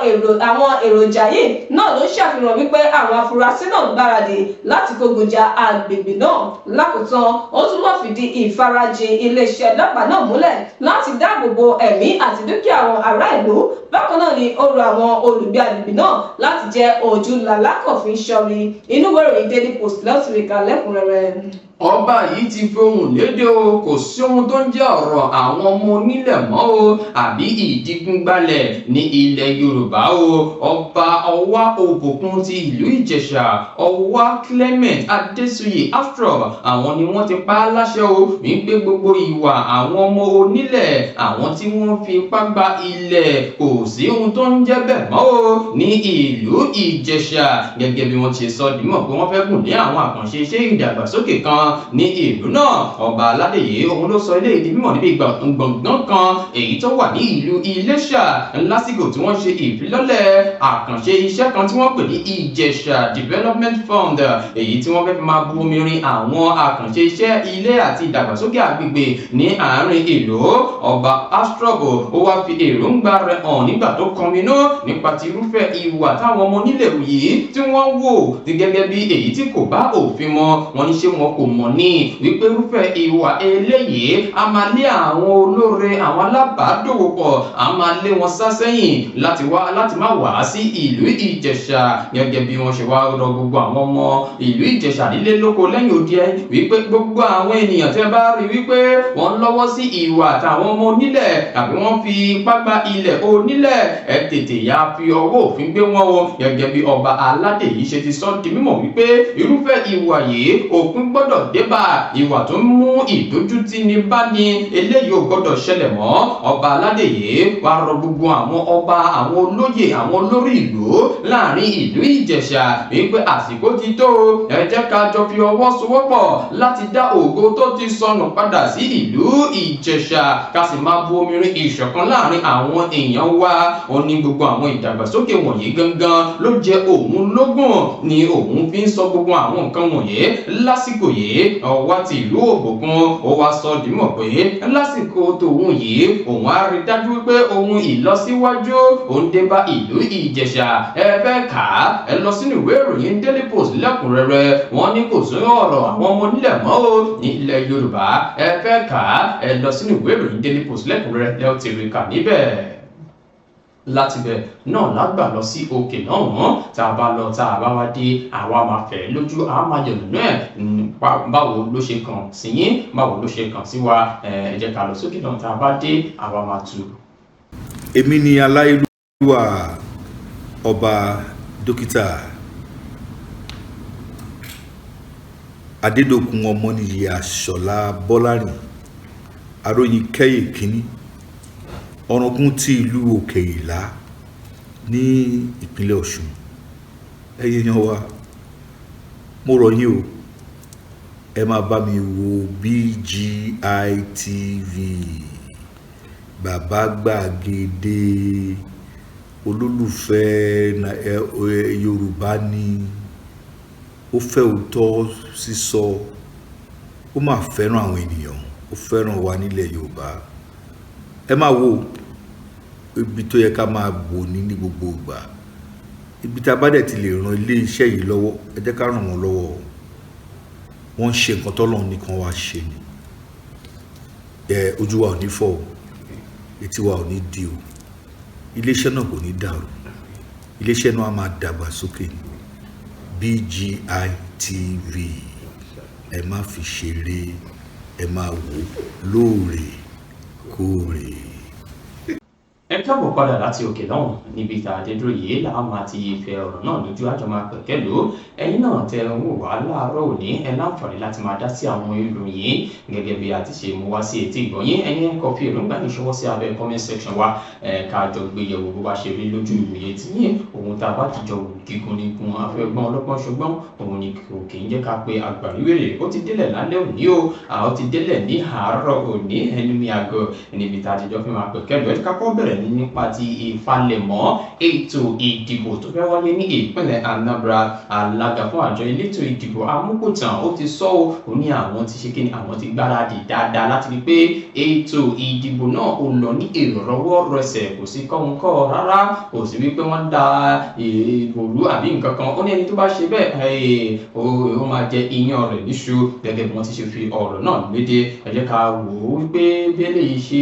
èròjà yìí náà ló ṣàfihàn wípé àwọn afurasí náà gbáradì láti kógun ja agbègbè náà. Lákòótán ó túnbọ̀ fìdí ìfarajìn iléeṣẹ́ ọlọ́pàá náà múlẹ̀ láti dáàbò bo ẹ̀mí àti dúkìá àwọn ará ìlú. Bákan náà ni ó rọ àwọn olùgbé agbègbè náà láti jẹ́ ojú làlákọ̀ọ́fín ṣọ́rí. Inú ìwé ìròyìn Daily Post lọ́tìrìkà lẹ́kùnrẹ́rẹ́.
Ọba yìí ti fohùn lédè o kò sí ohun tó ń jẹ́ ọ̀rọ̀ àwọn ọmọ onílẹ̀ mọ́ o àbí ìdígunbalẹ̀ ní ilẹ̀ Yorùbá o. Ọba Ọwá Òbòkun ti ìlú Ìjẹ̀ṣà Ọwá Clement Adésuyè Afro àwọn ni wọ́n ti pa á láṣẹ o wípé gbogbo ìwà àwọn ọmọ onílẹ̀ àwọn tí wọ́n fi ipá gba ilẹ̀ kò sí ohun tó ń jẹ́ bẹ́ẹ̀ mọ́ o ní ìlú Ìjẹ̀ṣà gẹ́gẹ́ bí wọ́n ti sọ dìímọ̀ pé wọ́n fẹ́ gùn lé àwọn àkànṣe iṣẹ́ ìdàgbàsókè kan ní ìlú náà. Ọba aládèyé òun ló sọ ilé ìdí mímọ̀ níbi gbọ̀ngàn kan èyí tó wà ní ìlú Iléṣà lásìkò tí wọ́n ṣe ìfilọ́lẹ̀ àkànṣe iṣẹ́ kan tí wọ́n pè ní Ìjẹ̀ṣà Development Fund èyí tí wọ́n fẹ́ fi máa bu omi rin àwọn àkànṣe iṣẹ́ ilé àti ìdàgbàsókè agbègbè ní àárín ìlú. Ọba Astrobo ó wá fi èròǹgbà rẹ̀ hàn nígbà tó kọminú nípa ti irúfẹ́ ìwà táwọn ọmọ onílẹ̀ yìí tí wọ́n wò ti gẹ́gẹ́ bí èyí tí kò bá òfin mu. Wọ́n ní ṣé wọn kò mọ̀ ní wípé irúfẹ́ ìwà eléyìí a máa lé àwọn olóore àwọn alábàádòwòpọ̀ a máa lé wọn sá sẹ́yìn láti má wá sí ìlú Ìjẹ̀ṣà gẹ́gẹ́ bí wọ́n ṣe wá rọ gbogbo àwọn ọmọ ìlú Ìjẹ̀ṣà nílé lóko lẹ́yìn odi ẹ wípé gbogbo àwọn ènìyàn tẹ́ bá rí wípé wọ́n lọ́wọ́ sí ìwà àtàwọn ọmọ onílẹ̀ àbí wọ́n fi ipá gba ilẹ̀ onílẹ̀ ẹ tètè ya fi ọwọ́ òfin gbé wọn o gẹ́gẹ́ bí ọba aládé yìí ṣe ti sọ di mímọ̀ wípé irúfẹ́ ìwà yìí òpin gbọ́dọ̀ débà ìwà tó ń mú ìdójútì ní bá ní eléyìí ò gbọ́dọ̀ ṣẹlẹ̀ mọ́. Ọba aládé yìí wá rọ gbogbo àwọn ọba àwọn olóyè àwọn olórí ìlú láàrin ìlú Ìjẹ̀ṣà wípé àsìkò ti tó ẹ jẹ́ ká jọ fi ọwọ́ sowọ́pọ̀ láti dá ògo tó ti sọnù padà sí ìlú Ìjẹ̀ṣà ká sì máa bu omi rin ìṣọ̀kan láàrin àwọn èèyàn wa. Ó ní gbogbo àwọn ìdàgbàsókè wọ̀nyí gangan ló jẹ́ òun lógún ni òun fi ń sọ gbogbo àwọn nǹkan wọ̀nyí lásìkò yìí. Ọwá ti ìlú Òbòkun ó wá sọ dìímọ̀ pé lásìkò tòun yìí òun á rí dájú pé ohun ìlọsíwájú òun dé bá ìlú Ìjẹ̀ṣà. Ẹ fẹ́ kà á ẹ lọ sínú ìwé ìròyìn Daily Post lẹ́kùnrẹ́rẹ́. Wọ́n ní kò sí ọ̀rọ̀ àwọn ọmọ onílẹ̀ mọ́ o ní ilẹ̀ Yorùbá. Ẹ fẹ́ kà á ẹ lọ sínú ìwé ìròyìn Daily Post lẹ́kùnrẹ́rẹ́ lẹ́ọ̀ ti rí kà níbẹ̀. Láti bẹ̀ náà lágbà lọ sí òkè náà wọ́n tá a bá lọ tá a bá wá dé àwa máa fẹ́ lójú àá máa yọ̀ nínú ẹ̀ báwo ló ṣe kàn sí yín báwo ló ṣe kàn sí wa ẹ jẹ́ ká lọ sókè náà tá a bá dé àwa máa tú.
Èmi ni aláìlúwà ọba dókítà Adédòkun Ọmọnìyí Àṣọlá Bọ́lárìn, Aróyin Kẹ́yè Kínní, Ọ̀ràngún ti ìlú Òkè Ìlá ní ìpínlẹ̀ Ọ̀ṣun. Ẹ̀yin èèyàn wa, mo rọ̀ yín o, ẹ máa bá mi wo BGI TV, Bàbá Gbàgede, olólùfẹ́ Yorùbá ni, ó fẹ́ òótọ́ sísọ, ó máa fẹ́ràn àwọn ènìyàn, ó fẹ́ràn wa nílẹ̀ Yorùbá. Ẹ máa wo ibi tó yẹ ká máa wò ní gbogbo ìgbà, ibi tá a bá dẹ̀ ti lè ran ilé iṣẹ́ yìí lọ́wọ́, ẹ jẹ́ ká ràn wọ́n lọ́wọ́. Wọ́n ń ṣe nǹkan tọ́lọ́run nìkan wá ṣe ni. Ojú wa ò ní fọ́ o, etí wa ò ní di o, iléeṣẹ́ náà kò ní dàrú, iléeṣẹ́ náà á máa dàgbà sókè ni. BGI TV, ẹ má fi ṣeré, ẹ máa wò lóòrèkóòrè.
Ẹ káàbọ̀ padà láti òkè lọ́hùn níbi ìta àdédúró yìí làwọn máa ti fẹ ọ̀rọ̀ náà lójú àjọ máa pẹ̀kẹ́ lò ó. Ẹ̀yin náà tẹ ń wò wá láàárọ̀ òní, ẹ láǹfààní láti máa dá sí àwọn ìròyìn gẹ́gẹ́ bí a ti ṣe mú wá sí etí ìgbọ̀nyín. Ẹ̀yin kò fi èròǹgbà ní ṣọwọ́ sí abẹ́ comment section wa, káàjọ gbé yẹ̀wò bó bá ṣe rí lójú ìwòye tí yín. Ohun tá a bá ti jọ wò gígùn ní gun afẹ́gbọ́n ọlọ́gbọ́n ṣùgbọ́n òun ni kò kì í jẹ́ ká pé àgbàríwèrè. Ó ti délẹ̀ lálẹ́ òní o, ó ti délẹ̀ ní àárọ̀ òní ẹni mi àgọ́ níbi tá a ti jọ fi máa pẹ̀kẹ́ lò. Ẹ ká kọ́ bẹ̀rẹ̀ nípa ti ìfalẹ̀mọ́ ètò ìdìbò tó fẹ́ wáyé ní ìpínlẹ̀ Anambra. Alága fún àjọ elétò ìdìbò Amúkùtàn ó ti sọ ó ní àwọn ti ṣe kíni, àwọn ti gbáradì dáadáa láti rí pé ètò ìdìbò náà ó lọ ní ìrọwọ́rọsẹ̀, kò sí kọ́ńkọ́ rárá, kò sí wípé wọ́n da ìbòrú àbí nǹkan kan. Ó ní ẹni tó bá ṣe bẹ́ẹ̀ ó máa jẹ iyán rẹ̀ níṣu, gẹ́gẹ́ bí wọ́n ti ṣe fi ọ̀rọ̀ náà léde. Ẹ jẹ́ ká wò ó wípé bẹ́lẹ̀ yìí ṣe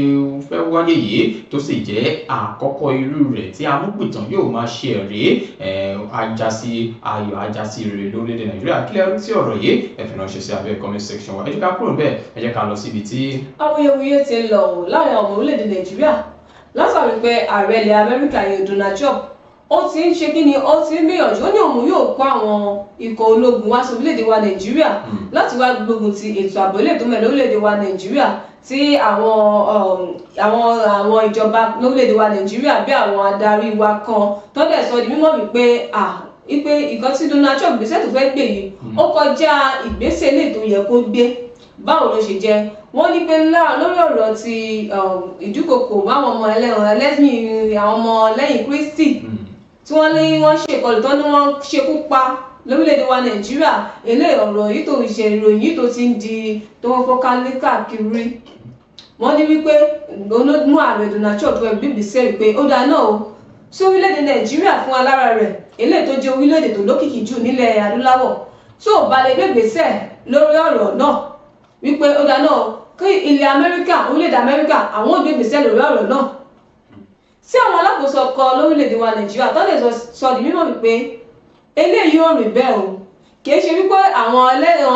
fẹ́ wáyé yìí tó sì jẹ́ àkọ́kọ́ irú rẹ̀ tí Amúkùtàn yóò máa ṣe rèé, ajásí ayọ̀ ajásí rere lórílẹ̀-èdè Nàìjíríà. Kílẹ̀ rí sí ọ̀rọ̀ yìí, ẹ fi ránṣẹ́ sí abẹ́ comment section wa. Ẹ jẹ́ ká kúrò níbẹ̀, ẹ jẹ́ ká lọ síbi tí
awuyewuye ti ń lọ láàrin ọmọ orílẹ̀-èdè Nàìjíríà látàrí pé ààrẹ ilẹ̀ Amẹ́ríkà yẹn Donald Trump ó ti ń ṣe kí ni, ó ti ń gbìyànjú, ó ní òun yóò kó àwọn ikọ̀ ológun wá sí orílẹ̀-èdè wa Nàìjíríà láti wá gbógun ti ètò ààbò ilé tó mẹ́lẹ̀ orílẹ̀-èdè wa Nàìjíríà, tí àwọn ìjọba lórílẹ̀-èdè wa Nàìjíríà bí àwọn adarí wa kan tó dẹ̀ sọ di mímọ̀ wípé ìkan tí Donald Trump gbèsè tó fẹ́ gbé yìí ó kọjá ìgbésẹ̀ ilé tó yẹ kó gbé. Báwo ló ṣe jẹ́? Wọ́n ní pé lórí ọ̀rọ̀ ti ìdúkokò máwọn ọmọ ẹlẹ́sìn àwọn ọmọ lẹ́yìn Kristi tí wọ́n ní wọ́n ṣe ìkọlù tán ní wọ́n ṣekú pa lórílẹ̀-èdè wa Nàìjíríà. Eléyìí ọ̀rọ̀ yìí tó ṣe ìròyìn tó ti ń di tó wọ́n fọ́ká lé káàkiri. Wọ́n ní wípé olóògùn ààrẹ Donald Trump fẹ́ bíbí sẹ́yìn pé ó dáa náà o sí orílẹ̀-èdè Nàìjíríà fún alára rẹ̀, eléyìí tó jẹ́ orílẹ̀-èdè tó lókìkí jù nílẹ̀ adúláwọ̀, tó bá lè gbégbèsè lórí ọ̀rọ̀ náà wípé ó dáa náà kí ilẹ̀ Amẹ́ríkà, orílẹ̀-èdè Amẹ́ríkà àwọn ò gbégbèsè lórí ọ̀rọ̀ náà. Tí àwọn alákòóso ọkọ̀ lórílẹ̀-èdè wa Nàìjíríà tó lè sọ di mímọ̀ wípé eléyìí ò rí bẹ́ẹ̀ o, kì í ṣe wípé àwọn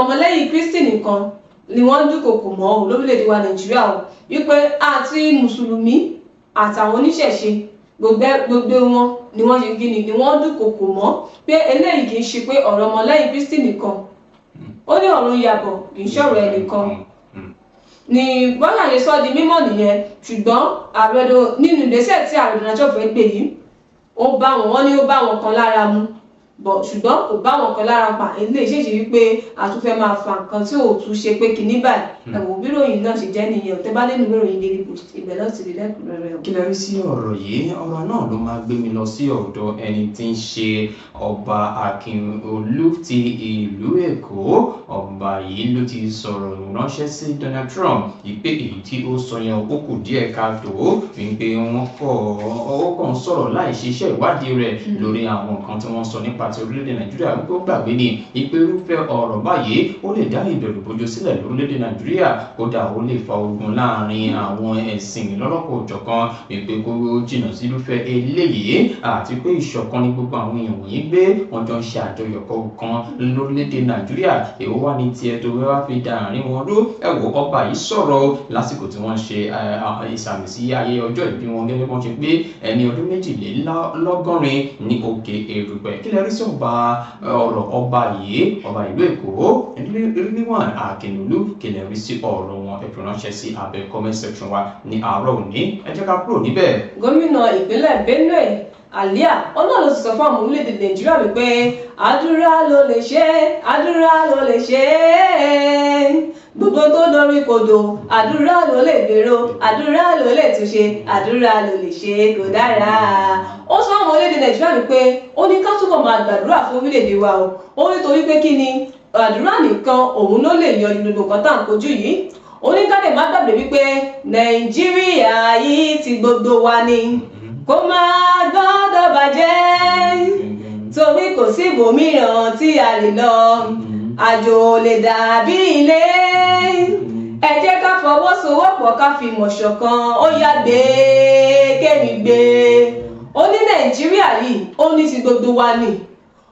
ọmọlẹ́yìn Kristi nìkan ni wọ́n dúnkokò mọ́ lórílẹ̀-èdè wa Nàìjíríà o, wípé àti mùsùlùmí àtàwọn oníṣẹ̀ṣe gbogbo wọn ni wọ́n ṣe gíní ni wọ́n dúnkokò mọ́ pé eléyìí kì í ṣe pé ọ̀rọ̀ ọmọlẹ́yìn Kristi nìkan, ó ní ọ̀rọ̀ yàbọ̀ kì í ṣọ̀rọ̀ ẹnìkan ni bọ́lá lè sọ di mímọ̀ nìyẹn. Ṣùgbọ́n ààrẹ nínú ìgbésẹ̀ tí ààrẹ Donald Trump fẹ́ gbé yìí wọ́n ní ó bá wọn kan lára mu ṣùgbọ́n kò bá wọn kan lára pa. ilé ìṣèṣe wípé àtúnfẹ́ máa fa nǹkan tí ò tún ṣe pé kinní báyìí. ẹ̀wọ̀n bí ròyìn náà ṣe jẹ́ nìyẹn, tẹ́ bá nínú ìròyìn Daily Post ibẹ̀ náà ti rí lẹ́kùnrẹ́rẹ́.
Kí lẹ rí sí ọ̀rọ̀ yìí? Ọ̀rọ̀ náà ló máa gbé mi lọ sí ọ̀dọ̀ ẹni tí ń ṣe ọba Akínolú ti ìlú Èkó. Ọba yìí ló ti sọ̀rọ̀ ránṣẹ́ sí Donald Trump ìpè èyí tí ó sọ yẹn ó kù díẹ̀ káàtó, wípé wọ́n kàn sọ̀rọ̀ láì ṣiṣẹ́ ìwádìí rẹ̀ lórí àwọn nǹkan tí wọ́n sọ nípa ti orílẹ̀-èdè Nàìjíríà. Wípé ó gbàgbé ni ìpè irúfẹ́ ọ̀rọ̀ báyìí ó lè dá ìbẹ̀rù bojo sílẹ̀ lórílẹ̀-èdè Nàìjíríà, kódà ó lè fa ogun láàrin àwọn ẹ̀sìn lọ́lọ́kọ̀ òjọ̀kan. Wípé kó jìnnà sí irúfẹ́ eléyìí àti pé ìṣọ̀kan ni gbogbo àwọn èèyàn wọ̀nyí gbé, wọ́n jọ ń ṣe àjọyọ̀ kan lórílẹ̀-èdè Nàìjíríà. Èwo wá ní tiẹ̀ tó wá fi dàárín wọn rú? Ẹ wo ọba yìí sọ̀rọ̀ lásìkò tí wọ́n ṣe ìsàmì sí ayé ọjọ́ ìbí wọn, gẹ́gẹ́ bí wọ́n ṣe pé ẹni ọdún 22 ní òkè erùpẹ̀. Kí lẹ rí sí ọ̀rọ̀ ọba ìlú Èkó Rilwan Akínolú kílẹ̀ rí sí ọ̀rọ̀ wọn ẹ fi ránṣẹ́ sí abẹ́ comment section wa ní àárọ̀ òní ẹ jẹ́ ká kúrò níbẹ̀.
Gómìnà ìpínlẹ̀ Benue Alia ọlọ́run ló ti sọ fún àwọn orílẹ̀-èdè Nàìjíríà wípé àdúrà ló lè ṣe gbogbo tó dorí kodò àdúrà ló lè gbèrò àdúrà ló lè túnṣe àdúrà ló lè ṣe kò dára. Ó sọ àwọn orílẹ̀-èdè Nàìjíríà wípé ó ní ká túbọ̀ máa gbàdúrà fún orílẹ̀-èdè wa o ó nítorí pé kí ni àdúrà nìkan òun ló lè yanjú gbogbo nǹkan tá à ń kojú yìí. Ó ní ká lè má gbàgbé wípé Nàìjíríà yìí ti gbogbo wa ni kó máa gbọ́dọ̀ bàjẹ́ torí kò sí ibòmíràn tí a lè lọ àjò lè dàbí ilé ẹ jẹ́ ká fọwọ́sowọ́pọ̀ ká fi mọ̀ ṣọ̀kan ó yá gbé kémi gbé. Ó ní Nàìjíríà yìí ó ní ti gbogbo wa ni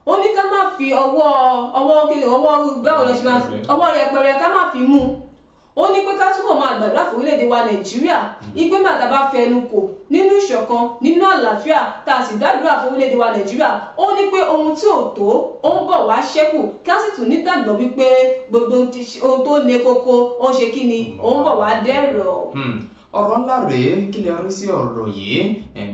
ó ní ká má fi ọwọ́ yẹpẹrẹ ká má fi mú. Ó ní pé ká túbọ̀ máa gbàdúrà fún orílẹ̀-èdè wa Nàìjíríà ìpé màtá bá fẹ́ ẹnu kò nínú ìṣọ̀kan nínú àlàáfíà tá a sì dádúrà fún orílẹ̀-èdè wa Nàìjíríà. Ó ní pé ohun tí ò tó ó ń bọ̀ wá ṣẹ́kù ká sì tún nígbàgbọ́ wípé gbogbo ohun tó le koko ó ń ṣe kí ni ó ń bọ̀ wá dẹ̀rọ̀.
Ọ̀rọ̀ ńlá rèé kí lè rí sí ọ̀rọ̀ yìí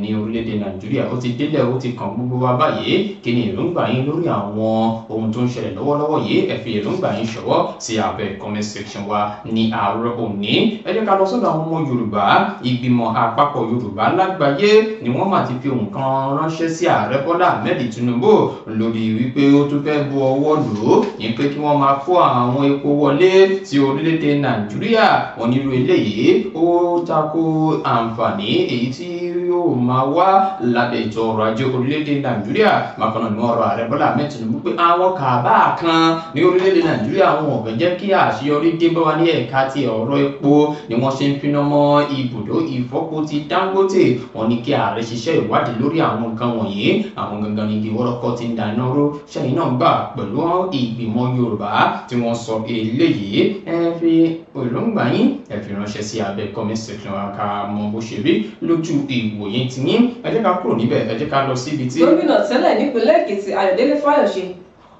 ní orílẹ̀-èdè Nàìjíríà ó ti délẹ̀ ó ti kàn gbogbo wa báyìí kí ni èròǹgbà yín lórí àwọn ohun tó ń ṣẹlẹ̀ lọ́wọ́lọ́wọ́ yìí ẹ fi èròǹgbà yín ṣọwọ́ sí abẹ́ comment section wa ní àárọ̀ òní. Ẹ jẹ́ ká lọ sọ́dọ̀ àwọn ọmọ Yorùbá ìgbìmọ̀ àpapọ̀ Yorùbá lágbàáyé ni wọ́n máa ti fi ohun kan ránṣẹ́ sí ààrẹ Bọ́lá Ahmed Tinubu lórí wípé ó tún fẹ́ bu ọwọ́ lò ó ní pé kí wọ́n máa kó àwọn epo wọlé sí orílẹ̀-èdè Nàìjíríà onírú eléyìí ó tako àǹfààní èyí tí yóò máa wá lábẹ́ ètò ọrọ̀ ajé orílẹ̀-èdè Nàìjíríà. Bákan náà ni wọ́n rọ ààrẹ Bọ́lá Ahmed Tinubu pé àwọn kàbá kan ní orílẹ̀-èdè Nàìjíríà wọn ò fẹ́ jẹ́ kí àṣeyọrí dé bá wa ní ẹ̀ka ti ọ̀rọ̀ epo ni wọ́n ṣe ń finá mọ́ ibùdó ìfọpo ti Dangote. Wọ́n ní kí ààrẹ ṣiṣẹ́ ìwádìí lórí àwọn nǹkan wọ̀nyí àwọn gangan ní igi wọ́rọ́kọ́ ti ń dáná ró ṣẹ́yìn náà gbà pẹ̀lú ìgbìmọ̀ Yorùbá tí wọ́n sọ eléyìí ẹ fi èròǹgbà yín ẹ fi ránṣẹ́ sí abẹ́ comment section ká mọ bó ṣe rí lójú ìwòye tí yín. Ẹ jẹ́ ká kúrò níbẹ̀ ẹ jẹ́ ká lọ síbi tí.
Gómìnà tẹ́lẹ̀ nípínlẹ̀ Èkìtì Ayọ̀délé Fáyọ̀ṣe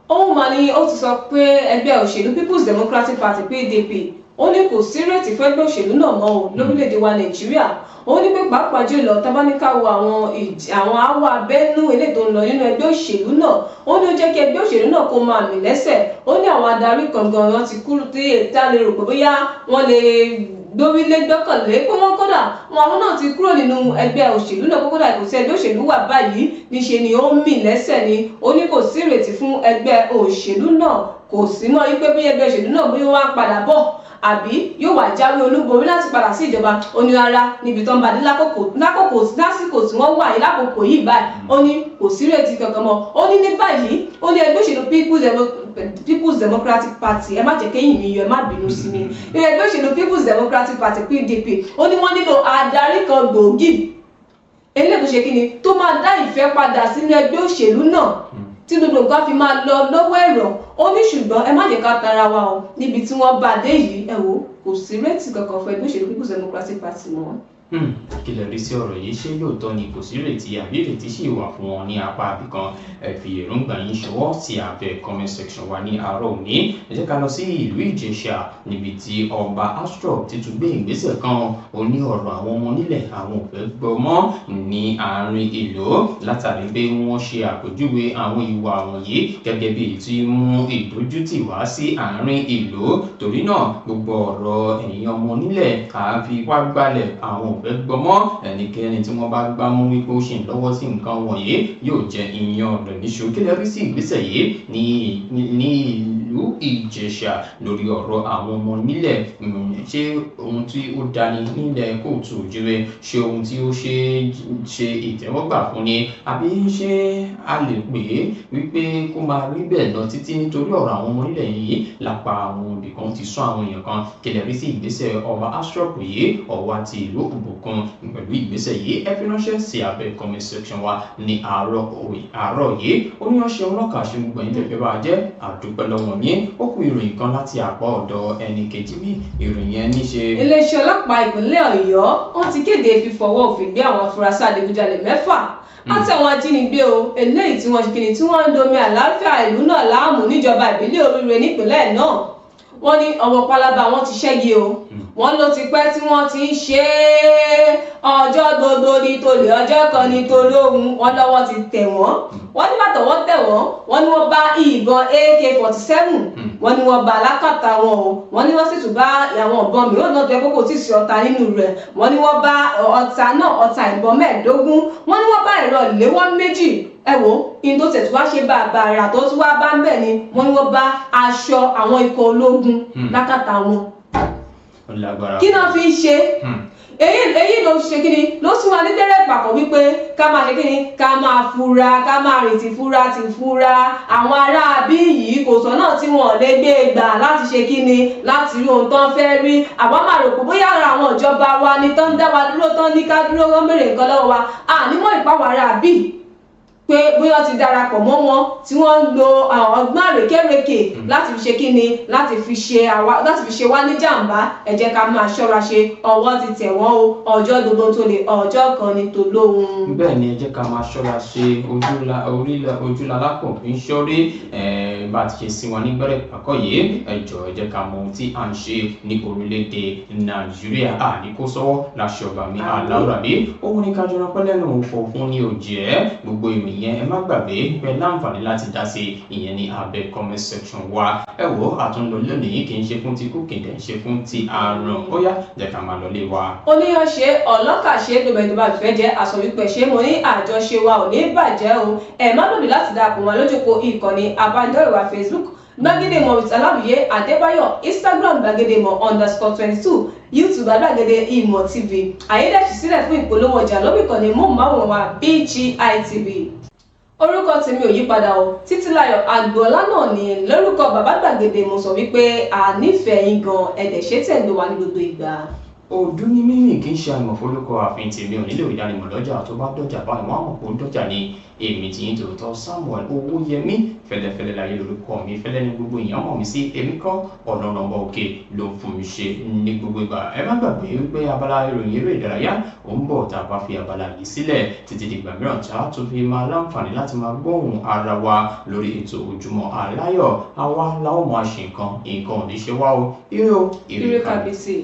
òun mà ní ó ti sọ pé ẹgbẹ́ òṣèlú People's Democratic Party PDP ó ní kò sí rètí fún ẹgbẹ́ òṣèlú náà mọ́ o lórílẹ̀‐èdè wa Nàìjíríà. Ó ní pé pàápàá jùlọ tábáníkà wo àwọn àwọ̀ abẹ́nú eléyìí tó ń lọ nínú ẹgbẹ́ òṣèlú náà ó ní ó jẹ́ kí ẹgbẹ́ òṣèlú náà kó máa mì lẹ́sẹ̀. Ó ní àwọn adarí kan gan-an ti kúrò tí ètà lè rò pé bóyá wọ́n lè gbórílé gbọ́kànlé pé wọ́n kódà àwọn náà ti kúrò nínú ẹgbẹ́ òṣèlú náà kó kódà kò sí ẹgbẹ́ òṣèlú wà báyìí níṣe ni ó ń mì lẹ́sẹ̀ ni. Ó ní kò sí ìrètí fún ẹgbẹ́ òṣèlú náà kò sí mọ́ wípé bí ẹgbẹ́ òṣèlú náà bí wọ́n á padà bọ̀ àbí yóò wá jáwé olúborí láti padà sí ìjọba. Ó ní rárá níbi tó ń bá dé lásìkò tí wọ́n wà yìí lákòókò yìí báyìí ó ní kò sí ìrètí kankan mọ́. Ó ní ní báyìí ó ní ẹgbẹ́ òṣèlú People's Democratic Party ẹ má jẹ́ kéyìn mi yọ ẹ má bínú sí mi ẹgbẹ́ òṣèlú People's Democratic Party PDP ó ní wọ́n nílò adarí kan gbòógì eléyìí tó ṣe kí ni tó máa dá ìfẹ́ padà sínú ẹgbẹ́ òṣèlú náà tí gbogbo nǹkan fi máa lọ lọ́wọ́ ẹ̀rọ. Ó ní ṣùgbọ́n ẹ má jẹ́ ká tara wa o níbi tí wọ́n bá dé yìí ẹ wò kò sí rètí kankan fún ẹgbẹ́ òṣèlú People's Democratic Party mọ́.
Kí lè rí sí ọ̀rọ̀ yìí ṣé lóòótọ́ ni kò sí ìrètí àbí ìrètí sì wà fún wọn ní apá àbíkan ẹ fi èròǹgbà yín ṣọwọ́ sí abẹ́ comment section wa ní àárọ̀ òní. Ẹ jẹ́ ká lọ sí ìlú Ìjẹ̀ṣà níbi tí ọba Astrop ti tún gbé ìgbésẹ̀ kan ó ní ọ̀rọ̀ àwọn ọmọ nílẹ̀ àwọn ò fẹ́ gbọ́ mọ́ ní àárín ìlú látàrí pé wọ́n ṣe àpèjúwe àwọn ìwà wọ̀nyí gẹ́gẹ́ bí tí mú ìdójútì wá sí àárín ìlú. Torí náà gbogbo ọ̀rọ̀ ẹ̀yin ọmọ nílẹ̀ àfi wá gbalẹ̀ àwọn fẹ́ gbọmọ́ ẹnikẹ́ni tí wọ́n bá gbámú wípé ó ṣì ń lọ́wọ́ sí nǹkan wọ̀nyí yóò jẹ ìyan rẹ̀ níṣó. Kí lè rí sí ìgbésẹ̀ yìí ní ìlú Ìjẹ̀ṣà lórí ọ̀rọ̀ àwọn ọmọ nílẹ̀ ṣé ohun tí ó dání nílẹ̀ kóòtù òjìrè ṣé ohun tí ó ṣe ìtẹ́wọ́gbà fún ni àbí ṣé a lè pè é wípé kó máa rí bẹ́ẹ̀ lọ títí nítorí ọ̀rọ̀ àwọn ọmọ nílẹ̀ yìí lápá àwọn ibìkan ti sún àwọn èèyàn kan. Kí lè rí sí ìgbésẹ̀ ọba Astrop yìí ọ̀wá ti ìlú Òbòkun pẹ̀lú ìgbésẹ̀ yìí ẹ fi ránṣẹ́ sí abẹ́ comment section wa ní àárọ̀ yìí. Ó ní ọ̀ṣẹ́ ọlọ́kà ṣe gbogbo ẹ̀yin tẹ̀fẹ́ bá jẹ́ àdúpẹ́ lọ́wọ́ yín. Ó kù ìròyìn kan láti àpá ọ̀dọ̀ ẹnì kejì mi ìròyìn yẹn ní ṣe. Iléeṣẹ́
ọlọ́pàá ìpínlẹ̀ Ọ̀yọ́ wọ́n ti kéde fífọwọ́ òfin gbé àwọn afurasí adigunjalè 6 àti àwọn ajínigbé o eléyìí tí wọ́n ṣe kíni tí wọ́n ń domi àlàáfíà ìlú náà láàmú níjọba ìbílẹ̀ Oríire nípìnlẹ̀ náà wọ́n ní ọwọ́ pálábá wọn ti ṣẹ́gi o wọ́n ló ti pẹ́ tí wọ́n ti ń ṣe ọjọ́ gbogbo ní tolè ọjọ́ kan ní tolóhun wọ́n lọ́wọ́ ti tẹ̀ wọ́n wọ́n ní bàtọ̀ wọ́n tẹ̀ wọ́n ní wọ́n bá ìbọn AK-47 wọ́n ní wọ́n bá alákàtà wọn o wọ́n ní wọ́n sì tún bá àwọn ìbọn mìíràn náà tó yẹ kókò tí ì sí ọta nínú rẹ̀ wọ́n ní wọ́n bá ọta ìbọn 15 wọ́n ní wọ́n bá ẹ̀rọ ìléwọ́ 2 ẹ wo in tó tẹ̀ tó wá ṣe bàbàrà tó tún wá bá ń bẹ̀ ni wọ́n ní wọ́n bá aṣọ àwọn ikọ̀ ológun lákàtà wọn. Kí náà fi ń ṣe èyí ló ṣe kíni ló sún wa ní dẹ́rẹ́ pàkọ́ wípé ká máa ṣe kíni ká máa fura ká máa rìn ti fura àwọn ará bí yìí kò sọ náà tí wọn lè gbé gbà láti ṣe kíni láti rí ohun tán fẹ́ rí àwa máa rò pé bóyá ara àwọn ìjọba wa ni tán dá wa dúró tán ní ká dúró wọ́n béèrè nǹkan lọ́wọ́ wa ànímọ̀ ìpáwọ̀ ará bí pé bóyá ti darapọ̀ mọ́ wọn tí wọ́n ń lo ọgbọ́n àrékérekè láti fi ṣe kíni láti fi ṣe wá ní jàǹbá ẹ jẹ́ ká máa ṣọ́ra ṣe ọwọ́ ti tẹ̀ wọ́n o ọjọ́ gbogbo tó lè ọjọ́ kan ní tó lóhun.
bẹ́ẹ̀ ni ẹ jẹ́ ká máa ṣọ́ra ṣe ojúlala kò fi ń ṣọ́rí bá ti ṣe sí wọn ní gbẹ́rẹ́ pàkọ́ yìí ẹ jọ̀ọ́ ẹ jẹ́ ká mọ ohun tí à ń ṣe ní orílẹ̀-èdè Nàìjíríà àníkó sọ́wọ́ láṣẹ ọba mi aláwòrán òun ní kájọ rán pẹ́lẹ́nu òfò fún ní òjẹ́ gbogbo ìròyìn ìyẹn ẹ má gbàgbé pé láǹfààní láti dá sí ìyẹn ní abẹ́ comment section wa ẹ wò àtúndò lónìí kì í ṣe fún ti kú kì í ṣe fún ti àrùn ó yá jẹ́ ká máa lọlé wa.
oníyanṣe ọlọ́kàṣe gbogbo ìjọba ìfẹ́ jẹ́ aṣọ wípé ṣé mo ní àjọṣe wa ò ní bàjẹ́ o ẹ má lòdì láti darapọ̀ wọn lójúkò ìkànnì abánidọ́rẹ̀ wa Facebook gbàgede mọ̀ with Aláwìyé Adébáyọ̀ Instagram gbàgede mọ̀ _22 YouTube Gbàgede Ìmọ̀ TV àyédèsí sílẹ̀ fún ìpolówó ọjà lórí ìkànnì móhùnmáwòrán wa BGI TV. Orúkọ tèmi ò yípadà o Títílayọ̀ Àgbọ̀ọ́lá náà ni lórúkọ bàbá gbàgede mo sọ wípé ànífẹ̀ẹ́ yín gan ẹ̀dẹ̀ ṣe tẹ̀lé wa ní gbogbo ìgbà.
Ọdún ní mímì kì í ṣe àmọ̀ fólókọ àfihàn tèmi ò nílò ìdánimọ̀ lọ́jà tó bá dọ́jà báyìí wọ́n àmọ̀ pé ó dọ́jà ní èmi tí yín tòótọ́ Samuel Owóyẹmí fẹ́lẹ́fẹ́lẹ́ láyé lórúkọ mi fẹ́lẹ́ ní gbogbo èèyàn mọ̀ mí sí èmi kọ́ ọ̀nà ọ̀bọ̀ òkè ló fún mi ṣe ní gbogbo ìgbà ẹ má gbàgbé wípé abala ìròyìn eré ìdárayá ò ń bọ̀ tá a bá fi abala yìí sílẹ̀ títí dìgbà mìíràn tá a tún fi máa láǹfààní láti máa gbóhùn ara wa lórí ètò Ojúmọ́ Aláyọ̀ àwa láwọn máa ṣe nǹkan ò ní ṣe wá o ire o
ire kàbíyèsí.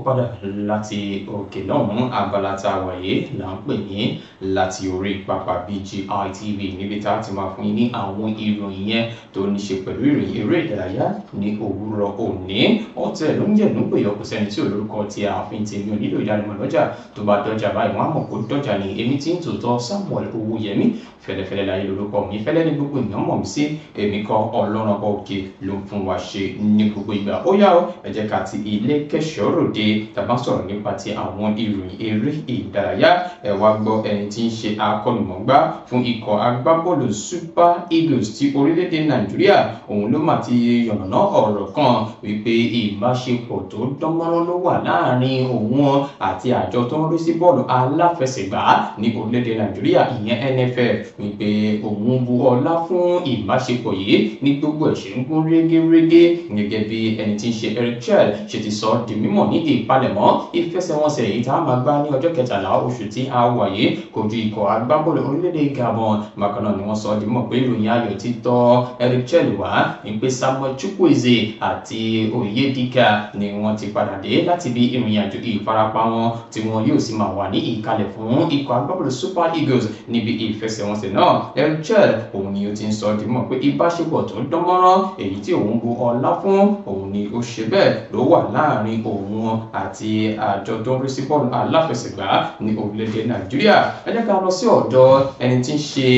Padà láti òkè lọ́hùn abala tá a wà yìí là ń pè ní láti orí pápá BGI TV níbi tá a ti máa fún yín ní àwọn ìròyìn yẹn tó ní ṣe pẹ̀lú ìròyìn eré ìdárayá ní òwúrọ̀ òní ọ̀tẹ̀ ló ń jẹ̀nú pé ọkùnrin sẹ́ni tí olórúkọ ti ààfin tèmi ò nílò ìdánimọ̀ lọ́jà tó bá dọ́jà báyìí wọ́n á mọ̀ kó dọ́jà ní èmi tí ń tòótọ́ Samuel Owóyẹmí fẹ́lẹ́fẹ́lẹ́ láyé lórúkọ mi fẹ́lẹ́ ní gbogbo èèyàn mọ̀ mí sí èmi kọ́ Ọlọ́run ọba òkè ló ń fún wa ṣe ní gbogbo ìgbà ó yá o ẹ jẹ́ ká ti ilé kẹ́sọ̀ ròde tàbá sọ̀rọ̀ nípa ti àwọn ìròyìn eré ìdárayá ẹ wá gbọ́ ẹni tí ń ṣe akọ́nìmọ̀gbá fún ikọ̀ agbábọ́ọ̀lù Super Eagles ti orílẹ̀-èdè Nàìjíríà òun ló mà ti yànnàná ọ̀rọ̀ kan wípé ìbáṣepọ̀ tó dánmọ́rán ló wà láàrin òun àti àjọ tó ń rí sí bọ́ọ̀lù aláfẹsẹ̀gbá ní orílẹ̀-èdè Nàìjíríà ìyẹn NFF wípé òun bu ọlá fún ìbáṣepọ̀ yìí ní gbogbo ẹ̀ṣẹ̀ ń gún régérégé gẹ́gẹ́ bí ẹni tí ń ṣe Eric Chelle ṣe ti sọ di mímọ̀ ní ìpalẹ̀mọ́ ìfẹsẹ̀wọnsẹ̀ èyí tá a máa gbá ní ọjọ́ 13 oṣù tí a wà yìí kojú ikọ̀ agbábọ́ọ̀lù orílẹ̀-èdè Gabon bákan náà ni wọ́n sọ di mímọ̀ pé ìròyìn ayọ̀ ti tọ́ Eric Chelle wá ní pé Samuel Chukwueze àti Oyedika ni wọ́n ti padà dé láti bí ìrìn àjò ìfarapa wọn tí wọn yóò sì máa wà ní ìkàlẹ̀ fún ikọ̀ agbábọ́ọ̀lù Super Eagles níbi ìfẹsẹ̀wọnsẹ̀ náà Eric Chelle òun ni ó ti ń sọ di mímọ̀ pé ìbáṣepọ̀ tó dánmọ́rán èyí tí òun bu ọlá fún òun ni ó ṣe bẹ́ẹ̀ ló wà láàrin òun àti àjọ tó ń rí sí bọ́ọ̀lù aláfẹsẹ̀gbá ní orílẹ̀-èdè Nàìjíríà. Ẹ jẹ́ ká lọ sí ọ̀dọ̀ ẹni tí ń ṣe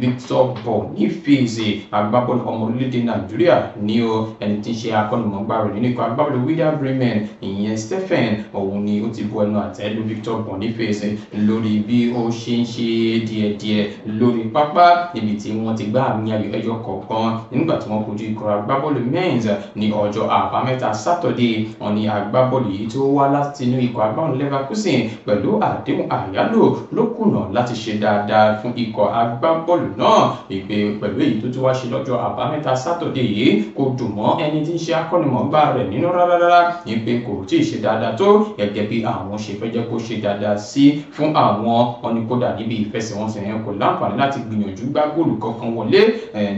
Victor Boniface, agbábọ́ọ̀lù ọmọ orílẹ̀-èdè Nàìjíríà ní o, ẹni tí ń ṣe akọ́nimọ̀ọ́gbá rẹ̀ nínú ikọ̀ agbábọ́ọ̀lù Werder Bremen, ìyẹn Stephen, òun ni ó ti bu ẹnu àtẹ́ lu Victor Boniface lórí bí ó ṣe ń ṣe díẹ̀díẹ̀ lórí pápá níbi tí wọ́n ti gbá àmì ayò ẹyọ kọ̀ọ̀kan nígbà tí wọ́n kojú ikọ̀ agbábọ́ọ̀lù Mainz ní ọjọ́ àbámẹ́ta Saturday. Wọ́n ní agbábọ́ọ̀lù yìí tó wá láti inú ikọ̀ agbábọ́ọ̀lù Leverkusen pẹ̀lú àdéhùn àyálò ló kùnà láti ṣe dáadáa fún ikọ̀ agbábọ́ọ̀lù náà. Ìpè pẹ̀lú èyí tó wá ṣe lọ́jọ́ àbámẹ́ta Saturday yìí kò dùn mọ́ ẹni tí ń ṣe akọ́nimọ̀ọ́gbá rẹ̀ nínú rárá. Ìpè kò tí ì ṣe dáadáa tó gẹ́gẹ́ bí àwọn ṣe fẹ́ jẹ́ kó ṣe dáadáa sí fún àwọn. Wọ́n ní kódà níbi ìfẹsẹ̀wọnsẹ̀ yẹn kò láǹfààní láti gbìyànjú gbá góòlù kankan wọlé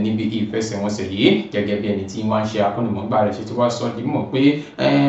níbi ìfẹsẹ̀wọnsẹ̀ yìí, gẹ́gẹ́ bí ẹni tí wọ́n ń ṣe akọ́nimọ̀ọ́gbá rẹ̀ ṣe ti wá sọ di mọ̀ pé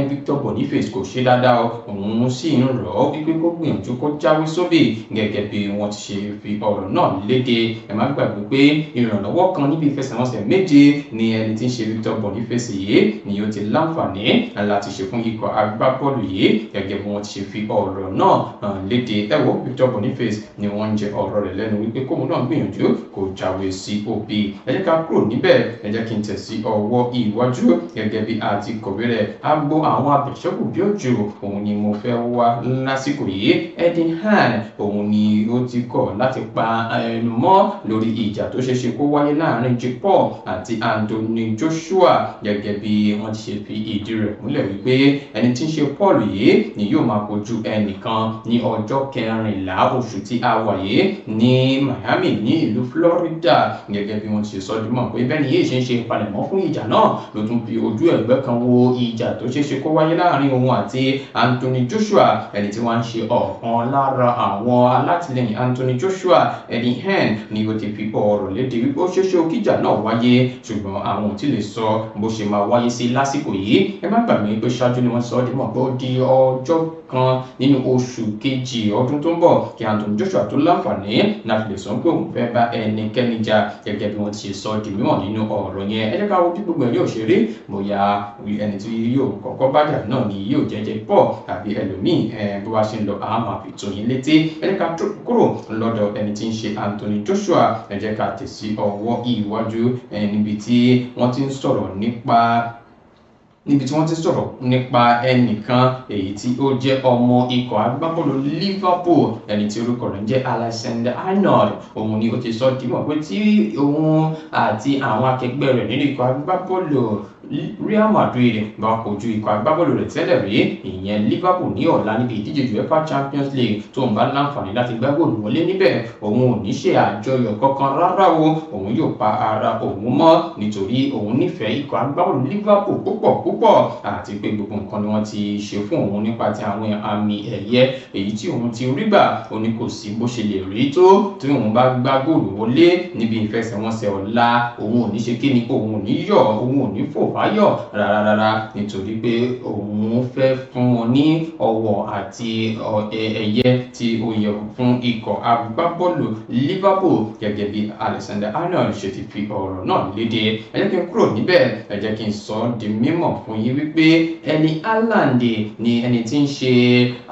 Victor Boniface kò ṣe dáadáa, òun sì ń rọ̀ ọ́ wípé kó gbìyànjú kó jáwé sóbì, gẹ́gẹ́ bí wọ́n ti ṣe fi ọ̀rọ̀ náà léde. Ẹ má gbàgbé pé ìrànlọ́wọ́ kan níbi ìfẹsẹ̀wọnsẹ̀ méje ni ẹni tí ń ṣe Victor Boniface yìí ni ó ti láǹfààní láti ṣe fún ikọ̀ agbábọ́ọ̀lù yìí, gẹ́gẹ́ bí wọ́n ti ṣe fi ọ̀rọ̀ náà léde. Ẹ wo Victor Boniface ni wọ́n ń jẹ ọ̀rọ̀ rẹ̀ lẹ́nu wípé kóun náà gbìyànjú kó jáwé sí òbí. Ẹ jẹ́ ká kúrò níbẹ̀, ẹ jẹ́ kí n tẹ̀ sí ọwọ́ iwájú gẹ́gẹ́ bí a ti kọ̀wé rẹ̀. Agbo àwọn abẹ̀ṣẹ́kù bí òjò, òun ni mo fẹ́ wá lásìkò yìí. Eddie Hearn, òun ni ó ti kọ̀ láti pa ẹnu mọ́ lórí ìjà tó ṣeéṣe kó wáyé láàrin Jake Paul àti Anthony Joshua, gẹ́gẹ́ bí wọ́n ti ṣe fi ìdí rẹ̀ múlẹ̀ wípé ẹni tí ń ṣe Paul yìí ni yóò máa kojú ẹnìkan ní ọjọ́ 14 oṣù tí a wà yìí ní Miami ní ìlú Florida, gẹ́gẹ́ bí wọ́n ti ṣe sọ di mọ̀ pé bẹ́ẹ̀ ni yìí ṣe ń ṣe ìpalẹ̀mọ́ fún ìjà náà ló tún fi ojú ẹ̀gbẹ́ kan wo ìjà tó ṣeéṣe kó wáyé láàrin òun àti Anthony Joshua, ẹni tí wọ́n ń ṣe ọ̀kan lára àwọn alátìlẹyìn Anthony Joshua. Eddie Hearn ni ó ti fi ọ̀rọ̀ léde wípé ó ṣeéṣe kíjà náà wáyé, ṣùgbọ́n àwọn ò tí lè sọ bó ṣe máa wáyé sí lásìkò yìí. Ẹ má gbàgbé pé ṣáájú ni wọ́n sọ di mọ̀ pé ó di ọjọ́ kan nínú oṣù kejì ọdún tó ń bọ̀ kí Anthony Joshua tó láǹfààní láti lè sọ pé òun fẹ́ bá ẹnikẹ́ni jà, gẹ́gẹ́ bí wọ́n ti ṣe sọ di mímọ̀ nínú ọ̀rọ̀ yẹn. Ẹ jẹ́ ká wo bí gbogbo ẹ̀ yóò ṣe rí, bóyá ẹni tí yóò kọ́kọ́ bájà náà ni yóò jẹ́jẹ́ pọ̀ tàbí ẹlòmíì bó bá ṣe ń lọ àá máa fi tó yín létí. Ẹ jẹ́ ká kúrò lọ́dọ̀ ẹni tí ń ṣe Anthony Joshua, ẹ jẹ́ ká tẹ̀ sí ọwọ́ iwájú níbi tí wọ́n ti ń sọ̀rọ̀ nípa ẹnìkan èyí tí ó jẹ́ ọmọ ikọ̀ agbábọ́ọ̀lù Liverpool, ẹni tí orúkọ rẹ̀ ń jẹ́ Alexander-Arnold. Òun ni ó ti sọ di mọ̀ pé tí òun àti àwọn akẹgbẹ́ rẹ̀ nínú ikọ̀ agbábọ́ọ̀lù Real Madrid bá kojú ikọ̀ agbábọ́ọ̀lù rẹ̀ tẹ́lẹ̀ rí, ìyẹn Liverpool ní ọ̀la níbi ìdíje UEFA Champions League, tó ń bá láǹfààní láti gbá góòlù wọlé níbẹ̀, òun ò ní ṣe àjọyọ̀ kankan rárá o, òun yóò pa ara òun mọ́ nítorí òun nífẹ̀ẹ́ ikọ̀ agbábọ́ọ̀lù Liverpool púpọ̀ àti pé gbogbo nǹkan ni wọ́n ti ṣe fún òun nípa ti àwọn àmì ẹ̀yẹ èyí tí òun ti rí gbà. Ó ní kò sí bó ṣe lè rí tó tí òun bá gbá góòlù wọlé níbi ìfẹsẹ̀wọnsẹ̀ ọ̀la, òun ò ní ṣe kíni, òun ò ní yọ̀, òun ò ní fò fáyọ̀ rárá, nítorí pé òun fẹ́ fún wọn ní ọ̀wọ̀ àti ẹ̀yẹ tí ó yẹ fún ikọ̀ agbábọ́ọ̀lù Liverpool, gẹ́gẹ́ bí Alexander-Arnold ṣe ti fi ọ̀rọ̀ náà léde. Ẹ jẹ́ kí n kúrò níbẹ̀, ẹ jẹ́ kí n sọ di mímọ̀ fún yín wípé Erling Haaland ni ẹni tí ń ṣe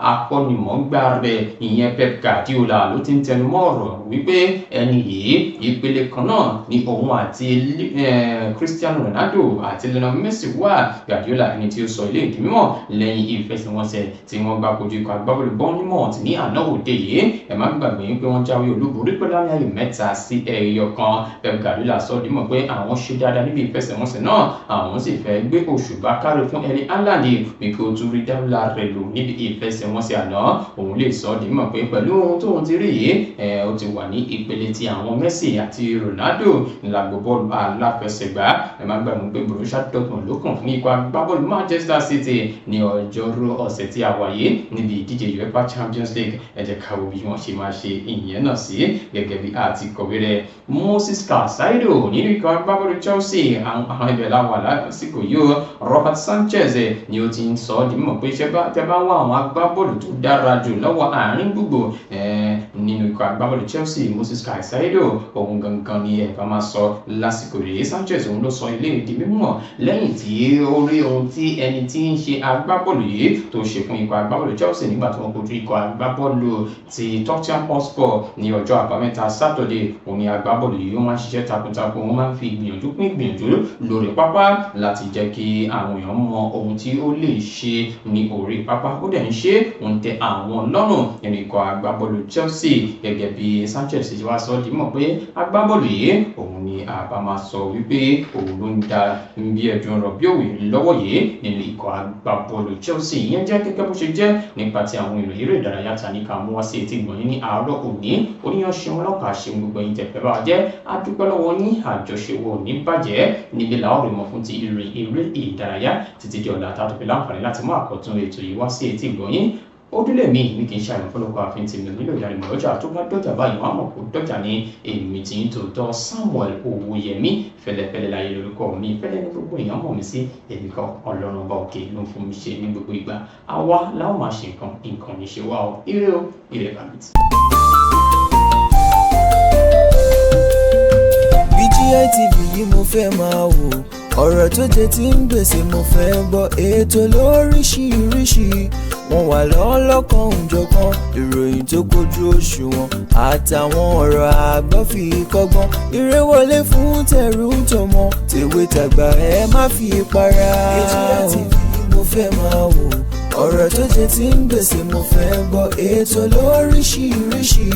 akọ́nimọ̀ọ́gbá rẹ̀, ìyẹn Pep Guardiola ló ti ń tẹnumọ́ ọ̀rọ̀ wípé ẹni yìí ìpele kan náà ni òun àti Cristiano Ronaldo àti Lionel Messi wà. Guardiola ẹni tí ó sọ ilé ìdí mímọ̀ lẹ́yìn ìfẹsẹ̀wọnsẹ̀ tí wọ́n gbá kojú ikọ̀ agbábọ́ọ̀lù Bournemouth ní àná òde yìí. Ẹ má gbàgbé pé wọ́n jáwé olúborí pẹ̀lú àmì ayò 3-1. Pep Guardiola sọ di mọ̀ pé àwọn ṣe dáadáa níbi ìfẹsẹ̀wọnsẹ̀ náà, àwọn sì fẹ́ gbé òṣùbà káre fún Erling Haaland wípé ó tún rí dáwọ́lá rẹ̀ lò níbi ìfẹsẹ̀wọnsẹ̀ àná. Òun lè sọ di mọ̀ pé pẹ̀lú ohun tóun ti rí yìí, ó ti wà ní ìpele tí àwọn Messi àti Ronaldo lágbo bọ́ọ̀lù aláfẹsẹ̀gbá. Ẹ má gbàgbé pé Borussia Dortmund ló kàn fún ikọ̀ agbábọ́ọ̀lù Manchester City ní ọjọ́rú ọ̀sẹ̀ tí a wà yìí níbi ìdíje UEFA Champions League. Ẹ jẹ́ ká wo bí wọ́n ṣe máa ṣe ìyẹn náà sí, gẹ́gẹ́ bí a ti kọ̀wé rẹ̀. Moses Caicedo nínú ikọ̀ agbábọ́ọ̀lù Chelsea, àwọn ibẹ̀ láwà lásìkò yìí. Robert Sanchez ni ó ti ń sọ ọ́ di mímọ̀ pé tẹ́ bá wá àwọn agbábọ́ọ̀lù tó dára jù lọ́wọ́ àárín gbogbo nínú ikọ̀ agbábọ́ọ̀lù Chelsea Moses Caicedo òun gangan ni ẹ̀ bá máa sọ lásìkò rèé. Sanchez òun ló sọ ilé ìdí mímọ̀ lẹ́yìn tí ó rí ohun tí ẹni tí ń ṣe agbábọ́ọ̀lù yìí tó ṣe fún ikọ̀ agbábọ́ọ̀lù Chelsea nígbà tí wọ́n kojú ikọ̀ agbábọ́ọ̀lù ti Tottenham Hotspur ní ọjọ́ àbámẹ́ta Saturday. Òun ni agbábọ́ọ̀lù yìí ó máa ń ṣiṣẹ́ takuntakun, wọ́n máa ń fi ìgbìyànjú lórí pápá láti jẹ́ kí àwọn èèyàn mọ ohun tí ó lè ṣe ní orí pápá, ó dẹ̀ ń ṣe òun tẹ àwọn lọ́rùn nínú ikọ̀ agbábọ́ọ̀lù Chelsea. Gẹ́gẹ́ bí Sanchez ṣe wá sọ di mọ̀ pé agbábọ́ọ̀lù yìí òun ni àbá máa sọ wípé òun ló ń da bí ẹ̀dùn rọ̀ bí òwe lọ́wọ́ yìí nínú ikọ̀ agbábọ́ọ̀lù Chelsea. Ìyẹn jẹ́ gẹ́gẹ́ bó ṣe jẹ́ nípa ti àwọn ìròyìn eré ìdárayá ta ní ká mú wá sí etí gbọ̀nyìn ní àárọ̀ òní. Oníyan ṣeun ọlọ́kà ṣeun gbogbo ẹ̀yin tẹ̀fẹ́ bá wa jẹ́ adúpẹ́ lọ́wọ́ ní àjọṣewò ní bàjẹ́ níbi làwọn rè mọ́ fún ti ìròyìn eré ìdárayá títí di ọ̀la àtàtúpẹ́ láǹfààní láti mú àkọ́tún ètò yìí wá sí etí gbọ̀nyìn. Ojúlé mi ní kì í ṣàyàn fọlọ́kọ àfin tèmi nílò ìdánimọ̀ ọjà tó bá dọ́jà báyìí wọ́n á mọ̀ kó dọ́jà ní èmi tí ń tòótọ́ Samuel Owóyẹmí fẹlẹ́fẹlẹ́ láyé lórúkọ mi, fẹlẹ́ ní gbogbo èèyàn mọ̀ mí sí èmi kan Ọlọ́run ọba òkè ló ń fún mi ṣe ní gbogbo ìgbà. Àwa láwọn máa ṣe nǹkan ní ṣe wá o. Ire o, ire bàmítì.
BGI TV yìí mo fẹ́ máa wò, ọ̀rọ̀ tó jẹ ti ń gbèsè mo fẹ́ gbọ́, ètò lóríṣiríṣi wọ́n wà lọ́lọ́kan òjọ̀kan, ìròyìn tó kojú òṣùwọ̀n àtàwọn ọ̀rọ̀ àgbọ́ fi kọ́gbọ́n, eré wọlé fún tẹ̀rù tọmọ tèwe tàgbà ẹ má fi para. BGI TV yìí mo fẹ́ máa wò, ọ̀rọ̀ tó jẹ ti ń gbèsè mo fẹ́ gbọ́, ètò lóríṣiríṣi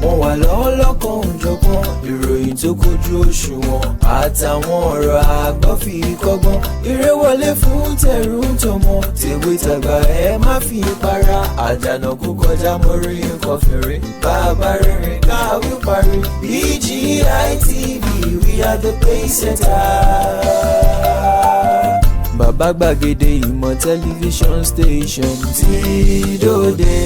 wọ́n wà lọ́lọ́kan òjọ̀kan, ìròyìn tó kojú òṣùwọ̀n àtàwọn ọ̀rọ̀ àgbọ́ fi kọ́gbọ́n, eré wọlé fún tẹ̀rù tọmọ tèwe tàgbà ẹ má fi para. Àjànà kú kọjá mọ́rí nǹkan fèrè, bàbá rere káwí parí. BGI TV, we are the pace setters. Bàbá gbàgede ìmọ̀ tẹlifíṣọ̀n station tí dòde.